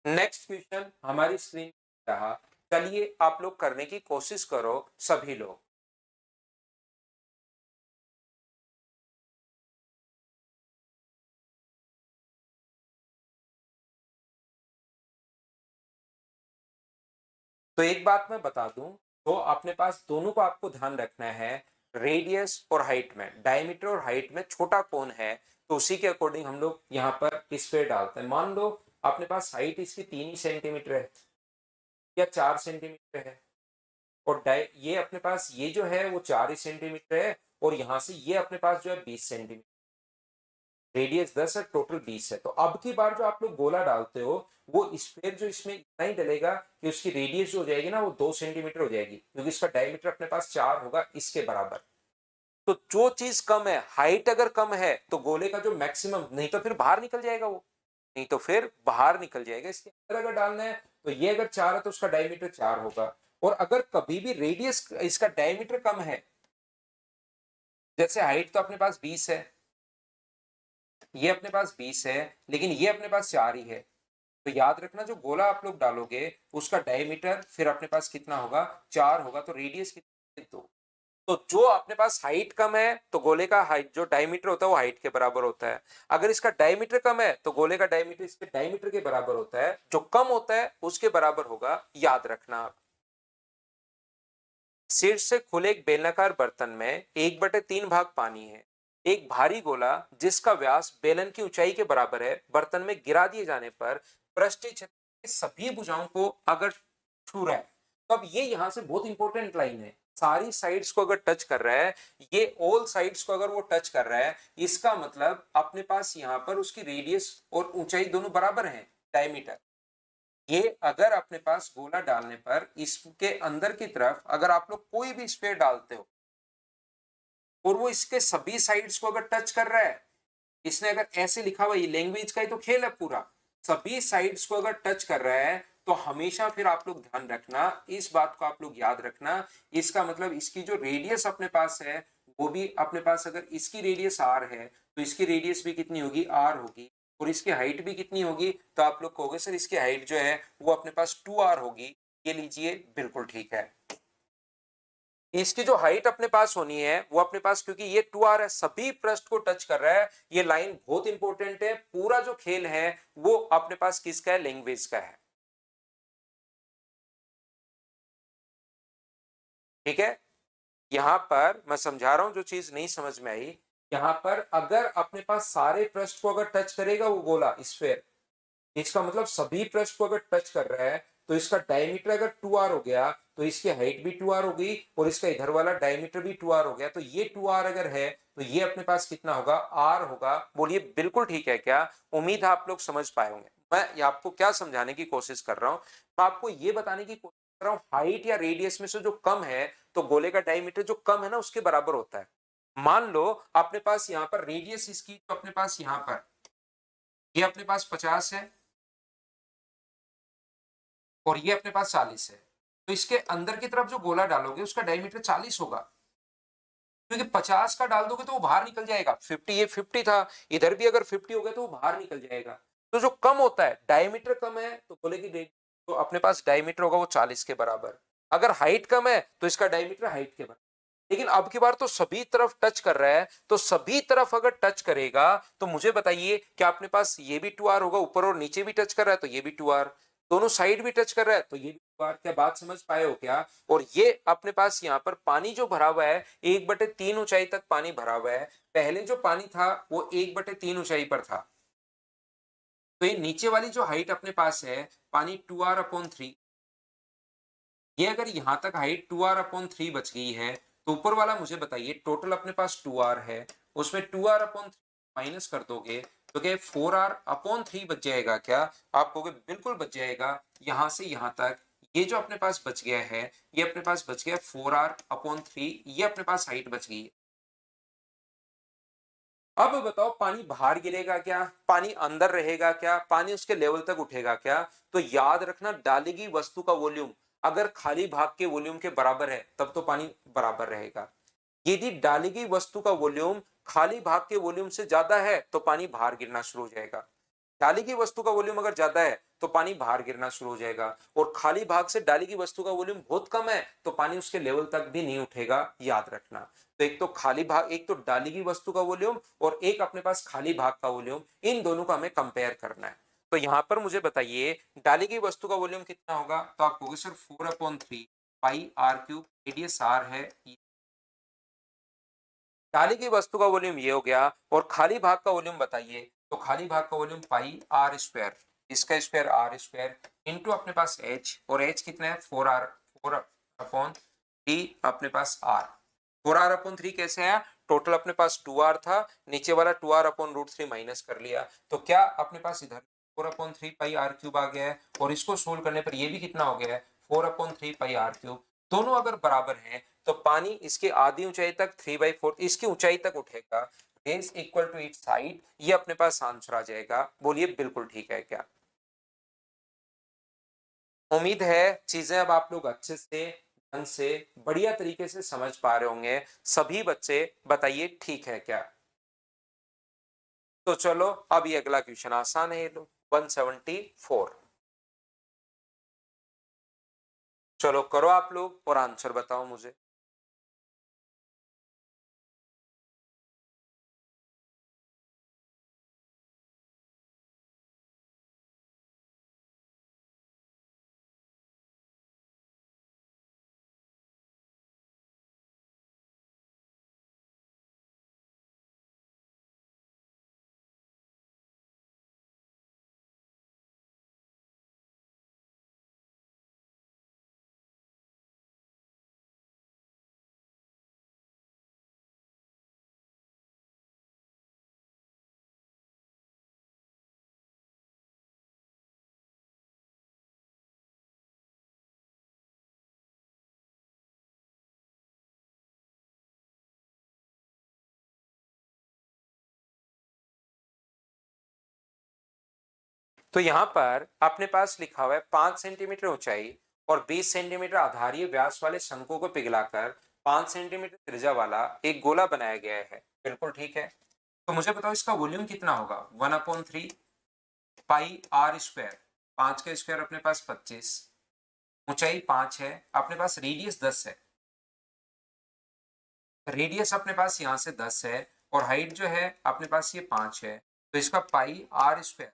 नेक्स्ट क्वेश्चन हमारी स्क्रीन रहा। चलिए आप लोग करने की कोशिश करो सभी लोग। तो एक बात मैं बता दूं, तो अपने पास दोनों को आपको ध्यान रखना है, रेडियस और हाइट में, डायमीटर और हाइट में छोटा कौन है तो उसी के अकॉर्डिंग हम लोग यहाँ पर इस पे डालते हैं। मान लो अपने पास हाइट इसकी 3 ही सेंटीमीटर है या 4 सेंटीमीटर है, और ये अपने पास ये जो है वो 4 ही सेंटीमीटर है, और यहाँ से ये अपने पास जो है 20 सेंटीमीटर, रेडियस 10 है, टोटल 20 है। तो अब की बार जो आप लोग गोला डालते हो वो स्फीयर जो इसमें इतना ही डलेगा कि उसकी रेडियस जो हो जाएगी ना वो 2 सेंटीमीटर हो जाएगी, क्योंकि इसका डायमीटर अपने पास 4 होगा इसके बराबर। तो जो चीज कम है, हाइट अगर कम है तो गोले का जो मैक्सिमम, नहीं तो फिर बाहर निकल जाएगा वो, नहीं तो फिर बाहर निकल जाएगा। इसके अंदर अगर डालना है तो ये अगर 4 है तो उसका डायमीटर 4 होगा। और अगर कभी भी रेडियस इसका डायमीटर कम है, जैसे हाइट तो अपने पास 20 है, ये अपने पास 20 है, लेकिन ये अपने पास 4 ही है, तो याद रखना जो गोला आप लोग डालोगे उसका डायमीटर फिर अपने पास कितना होगा, 4 होगा, तो रेडियस कितनी, 2। तो जो अपने पास हाइट कम है तो गोले का हाइट जो डायमीटर होता है वो हाइट के बराबर होता है। अगर इसका डायमीटर कम है तो गोले का डायमीटर इसके डायमीटर के बराबर होता है, जो कम होता है उसके बराबर होगा, याद रखना आप। शीर्ष से खुले एक बेलनाकार बर्तन में 1/3 भाग पानी है। एक भारी गोला जिसका व्यास बेलन की ऊंचाई के बराबर है बर्तन में गिरा दिए जाने पर पृष्ठीय क्षेत्र की सभी भुजाओं को अगर छू रहा है, तो अब ये यहां से बहुत इंपॉर्टेंट लाइन है, सारी साइड्स को अगर टच कर रहा है, ये ऑल साइड्स को अगर वो टच कर रहा है, इसका मतलब अपने पास यहाँ पर उसकी रेडियस और ऊंचाई दोनों बराबर हैं, डायमीटर। ये अगर अपने पास गोला डालने पर इसके अंदर की तरफ अगर आप लोग कोई भी स्पेयर डालते हो और वो इसके सभी साइड्स को अगर टच कर रहा है, इसने अगर ऐसे लिखा हुआ, ये लैंग्वेज का ही तो खेल है पूरा, सभी साइड्स को अगर टच कर रहा है तो हमेशा फिर आप लोग ध्यान रखना, इस बात को आप लोग याद रखना, इसका मतलब इसकी जो रेडियस अपने पास है वो भी अपने पास, अगर इसकी रेडियस आर है तो इसकी रेडियस भी कितनी होगी, आर होगी, और इसकी हाइट भी कितनी होगी, तो आप लोग कहोगे सर इसकी हाइट जो है वो अपने पास 2r होगी। ये लीजिए, बिल्कुल ठीक है। इसकी जो हाइट अपने पास होनी है वो अपने पास, क्योंकि ये 2r है, सभी पृष्ठ को टच कर रहा है, ये लाइन बहुत इंपॉर्टेंट है, पूरा जो खेल है वो अपने पास किसका है, लैंग्वेज का है। ठीक है, यहां पर मैं समझा रहा हूं, जो चीज नहीं समझ में आई, यहां पर अगर अपने पास सारे पृष्ठ को अगर टच करेगा वो गोला स्फीयर, इसका मतलब सभी पृष्ठ को अगर टच कर रहा है तो इसका डायमीटर अगर 2r हो गया तो इसकी हाइट भी 2r होगी, और इसका इधर वाला डायमीटर भी 2r हो गया, तो ये 2r अगर है तो ये अपने पास कितना होगा, r होगा। बोलिए बिल्कुल ठीक है क्या? उम्मीद है आप लोग समझ पाए होंगे। मैं आपको क्या समझाने की कोशिश कर रहा हूं, मैं आपको ये बताने की कोशिश कर रहा हूं, हाइट या रेडियस में से जो कम है तो गोले का डायमीटर जो कम है ना उसके बराबर होता है। मान लो अपने पास यहाँ पर रेडियस इसकी तो अपने पास यहाँ पर ये अपने पास 50 है और ये अपने पास 40 है, तो इसके अंदर की तरफ जो गोला डालोगे उसका डायमीटर 40 होगा, क्योंकि 50 का डाल दोगे तो वो बाहर निकल जाएगा। 50, ये 50 था, इधर भी अगर 50 हो गया तो वो बाहर निकल जाएगा। तो जो कम होता है, डायमीटर कम है तो गोले की तो अपने पास डायमीटर होगा वो 40 के बराबर। अगर हाइट कम है तो इसका डायमीटर हाइट के बराबर। लेकिन अब की बार तो सभी तरफ टच कर रहा है, तो सभी तरफ अगर टच करेगा तो मुझे बताइए कि अपने पास ये भी 2r होगा, ऊपर और नीचे भी टच कर रहा है तो ये भी 2r, दोनों साइड भी टच कर रहा है तो ये भी 2r। क्या बात समझ पाए हो क्या? और ये अपने पास यहाँ पर पानी जो भरा हुआ है 1/3 ऊंचाई तक पानी भरा हुआ है, पहले जो पानी था वो 1/3 ऊंचाई पर था, तो ये नीचे वाली जो हाइट अपने पास है पानी 2r/3, ये अगर यहां तक हाइट 2r/3 बच गई है तो ऊपर वाला मुझे बताइए, टोटल अपने पास 2r है, उसमें 2r/3 माइनस कर दोगे तो क्या 4r/3 बच जाएगा क्या? आप कहोगे बिल्कुल बच जाएगा। यहां से यहां तक ये जो अपने पास बच गया है, ये अपने पास बच गया 4r/3, ये अपने पास हाइट बच गई है। अब बताओ पानी बाहर गिरेगा क्या, पानी अंदर रहेगा क्या, पानी उसके लेवल तक उठेगा क्या? तो याद रखना, डाली गई वस्तु का वॉल्यूम अगर खाली भाग के वॉल्यूम के बराबर है तब तो पानी बराबर रहेगा। यदि डाली गई वस्तु का वॉल्यूम खाली भाग के वॉल्यूम से ज्यादा है तो पानी बाहर गिरना शुरू हो जाएगा। डाली की वस्तु का वॉल्यूम अगर ज्यादा है तो पानी बाहर गिरना शुरू हो जाएगा, और खाली भाग से डाली की वस्तु का वॉल्यूम बहुत कम है तो पानी उसके लेवल तक भी नहीं उठेगा, याद रखना। तो एक तो खाली भाग, एक तो डाली की वस्तु का वॉल्यूम और एक अपने पास खाली भाग का वॉल्यूम, इन दोनों को हमें कंपेयर करना है। तो यहाँ पर मुझे बताइए डाली गई वस्तु का वॉल्यूम कितना होगा, तो आप कहोगे sir 4/3 pi R cube, radius R है, डाली गई वस्तु का वॉल्यूम ये हो गया। और खाली भाग का वॉल्यूम बताइए, तो खाली भाग का वॉल्यूम पाई आर स्क्वायर, इसका स्क्वायर आर स्क्वायर इंटू अपने पास एच, और एच कितना है 4/3 अपने पास आर। 4r/3 कैसे आया, टोटल अपने पास 2r था, नीचे वाला 2r/√3 माइनस कर लिया, तो क्या अपने पास इधर 4/3 पाई आर क्यूब आ गया है, और इसको सोल्व करने पर ये भी कितना हो गया है 4/3 पाई आर क्यूब। दोनों अगर बराबर हैं तो पानी इसके आधी ऊंचाई तक 3/4 इसकी ऊंचाई तक उठेगा, base equal to its height, ये अपने पास आंसर आ जाएगा। बोलिए बिल्कुल ठीक है क्या? उम्मीद है चीजें अब आप लोग अच्छे से ढंग से बढ़िया तरीके से समझ पा रहे होंगे सभी बच्चे। बताइए ठीक है क्या? तो चलो अब ये अगला क्वेश्चन आसान है, ये लो 174। चलो करो आप लोग और आंसर बताओ मुझे। तो यहां पर अपने पास लिखा हुआ है 5 सेंटीमीटर ऊंचाई और 20 सेंटीमीटर आधारीय व्यास वाले शंकु को पिघलाकर 5 सेंटीमीटर त्रिज्या वाला एक गोला बनाया गया है। बिल्कुल ठीक है। तो मुझे बताओ इसका वॉल्यूम कितना होगा, 1/3 पाई आर स्क्वायर, 5 का स्क्वायर अपने पास 25, ऊंचाई 5 है, अपने पास रेडियस 10 है, रेडियस अपने पास यहां से 10 है, और हाइट जो है अपने पास ये 5 है, तो इसका pi are square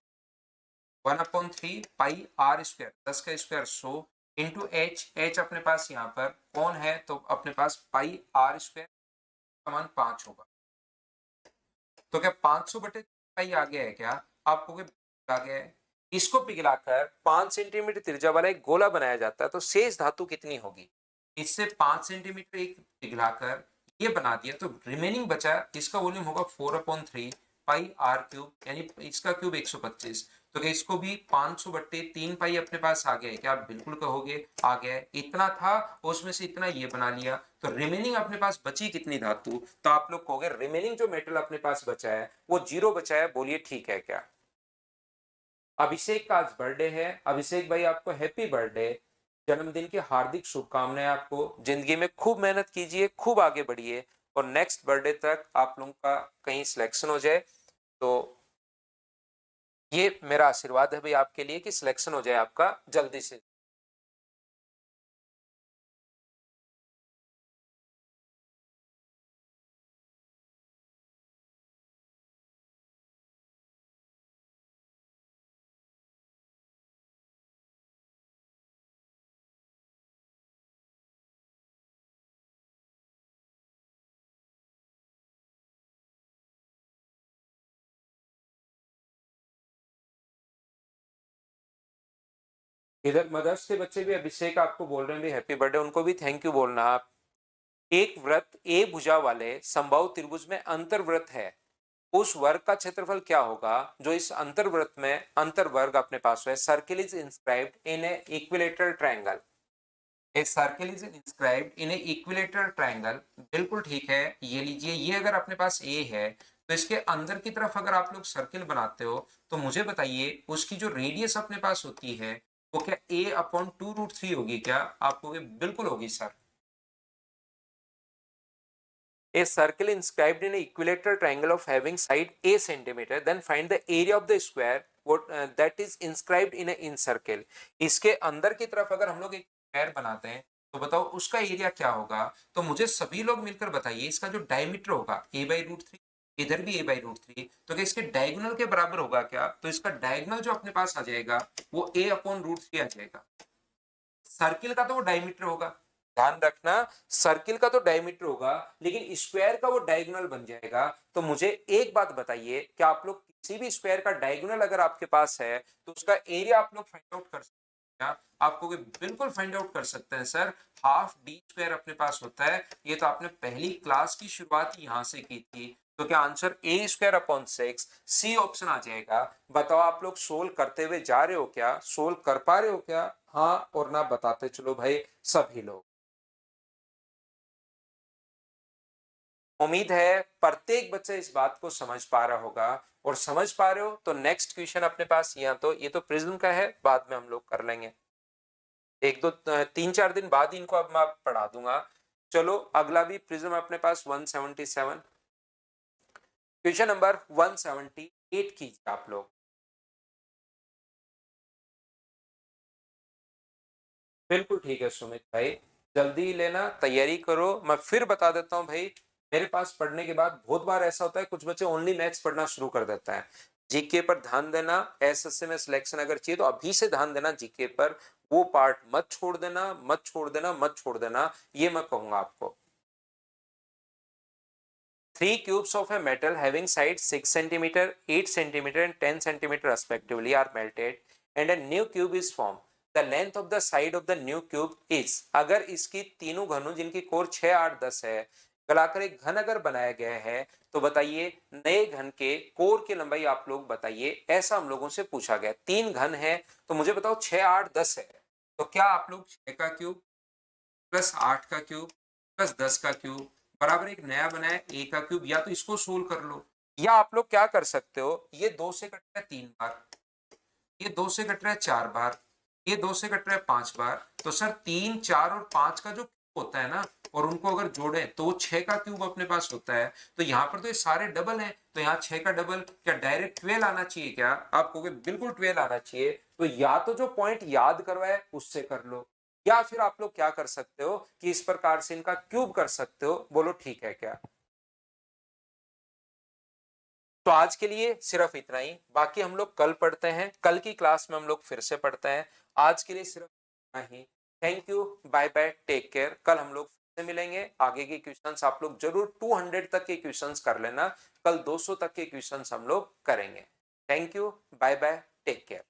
1/3 pi are square, 10 का स्क्वायर 100 इंटू एच, एच अपने पास यहाँ पर कौन है, तो अपने पास पाई आर स्क्वायर समान 5 होगा। तो क्या 500 पाई आ गया है क्या? आपको आ गया है। इसको पिघलाकर 5 सेंटीमीटर त्रिज्या वाला एक गोला बनाया जाता है, तो शेष धातु कितनी होगी? इससे 5 सेंटीमीटर एक पिघलाकर ये बना दिया, तो रिमेनिंग बचा, इसका वॉल्यूम होगा 4/3 पाई आर क्यूब, यानी इसका क्यूब 125। तो क्या इसको भी 500/3 पाई अपने पास आ गया है क्या? आप बिल्कुल कहोगे आ गया है। इतना था उसमें से इतना ये बना लिया, तो रिमेनिंग अपने पास बची कितनी धातु, तो आप लोग कहोगे रिमेनिंग जो मेटल अपने पास बचा है वो 0 बचा है। बोलिए ठीक है क्या? अभिषेक का आज बर्थडे है। अभिषेक भाई आपको हैप्पी बर्थडे, जन्मदिन की हार्दिक शुभकामनाएं। आपको जिंदगी में खूब मेहनत कीजिए, खूब आगे बढ़िए, और नेक्स्ट बर्थडे तक आप लोगों का कहीं सिलेक्शन हो जाए। तो ये मेरा आशीर्वाद है भाई आपके लिए कि सिलेक्शन हो जाए आपका जल्दी से। इधर मदर्स के बच्चे भी अभिषेक आपको बोल रहे हैं भी हैप्पी बर्थडे, उनको भी थैंक यू बोलना आप। एक वृत्त ए भुजा वाले समबाहु त्रिभुज में अंतर्वृत्त है, उस वर्ग का क्षेत्रफल क्या होगा जो इस अंतर्वृत्त में अंतर्वर्ग अपने पास है। Circle is inscribed in A equilateral triangle, a circle is inscribed in A equilateral triangle. बिल्कुल ठीक है। ये लीजिए, ये अगर अपने पास ए है तो इसके अंदर की तरफ अगर आप लोग सर्किल बनाते हो, तो मुझे बताइए उसकी जो रेडियस अपने पास होती है वो क्या a/2√3 होगी क्या? आपको बिल्कुल होगी sir. A circle inscribed in an equilateral triangle of having side a centimeter, then find the area of the square what that is inscribed in a in circle। इसके अंदर की तरफ अगर हम लोग एक स्क्वायर बनाते हैं तो बताओ उसका एरिया क्या होगा? तो मुझे सभी लोग मिलकर बताइए इसका जो डायमीटर होगा a/√3, इधर भी a बाई रूट थ्री, तो क्या इसके डायगोनल के बराबर होगा क्या? तो इसका डायगोनल जो अपने पास आ जाएगा वो a अपॉन रूट थ्री आ जाएगा। सर्किल का तो वो डायमीटर होगा, ध्यान रखना, सर्किल का तो डायमीटर होगा, लेकिन स्क्वायर का वो डायगोनल बन जाएगा। तो मुझे एक बात बताइए कि आप लोग किसी भी स्क्वायर का डायगोनल अगर आपके पास है तो उसका एरिया आप लोग फाइंड आउट कर सकते हैं क्या? आपको बिल्कुल फाइंड आउट कर सकते हैं सर, हाफ डी स्क्वायर अपने पास होता है। ये तो आपने पहली क्लास की शुरुआत यहां से की थी। तो क्या answer a square upon six C option आ जाएगा? बताओ आप लोग सोल्व करते हुए जा रहे हो क्या, सोल्व कर पा रहे हो क्या? हाँ और ना बताते चलो भाई सभी लोग। उम्मीद है प्रत्येक बच्चा इस बात को समझ पा रहा होगा, और समझ पा रहे हो तो नेक्स्ट क्वेश्चन अपने पास यहाँ, तो ये तो प्रिज्म का है, बाद में हम लोग कर लेंगे, एक दो तीन चार दिन बाद इनको अब मैं पढ़ा दूंगा। चलो अगला भी प्रिज्म अपने पास 177, क्वेश्चन नंबर 178 कीजिए आप लोग। बिल्कुल ठीक है सुमित भाई, जल्दी लेना, तैयारी करो। मैं फिर बता देता हूँ भाई, मेरे पास पढ़ने के बाद बहुत बार ऐसा होता है कुछ बच्चे ओनली मैथ्स पढ़ना शुरू कर देता है। जीके पर ध्यान देना, एसएससी में सिलेक्शन अगर चाहिए तो अभी से ध्यान देना जीके पर, वो पार्ट मत छोड़ देना, मत छोड़ देना, मत छोड़ देना, ये मैं कहूंगा आपको। Three cubes of a metal having sides 6 centimeter, 8 centimeter and 10 centimeter respectively are melted and a new cube is formed. The length of the side of the new cube is, अगर इसकी तीनों घनों जिनकी कोर 6, 8, 10 है गलाकर एक घन अगर बनाया गया है तो बताइए नए घन के कोर की लंबाई आप लोग बताइए, ऐसा हम लोगों से पूछा गया। तीन घन है तो मुझे बताओ 6, 8, 10 है, तो क्या आप लोग 6 का क्यूब प्लस 8 का क्यूब प्लस 10 का क्यूब बराबर एक नया बनाया ए का क्यूब, या तो इसको सोल्व कर लो, या आप लोग क्या कर सकते हो, ये दो से कट रहा है 3 बार, ये दो से कट रहा है 4 बार, ये दो से कट रहा है 5 बार, तो सर 3, 4 और 5 का जो क्यूब होता है ना, और उनको अगर जोड़े तो 6 का क्यूब अपने पास होता है। तो यहाँ पर तो ये सारे डबल हैं, तो यहाँ 6 का डबल, क्या डायरेक्ट 12 आना चाहिए क्या? आपको बिल्कुल 12 आना चाहिए। तो या तो जो पॉइंट याद करवाए उससे कर लो, या फिर आप लोग क्या कर सकते हो कि इस प्रकार से इनका क्यूब कर सकते हो, बोलो ठीक है क्या? तो आज के लिए सिर्फ इतना ही, बाकी हम लोग कल पढ़ते हैं, कल की क्लास में हम लोग फिर से पढ़ते हैं। आज के लिए सिर्फ इतना ही। Thank you, bye bye, take care. कल हम लोग फिर से मिलेंगे, आगे के क्वेश्चंस आप लोग जरूर 200 तक के क्वेश्चंस कर लेना, कल 200 तक के क्वेश्चंस हम लोग करेंगे। Thank you, bye bye, take care.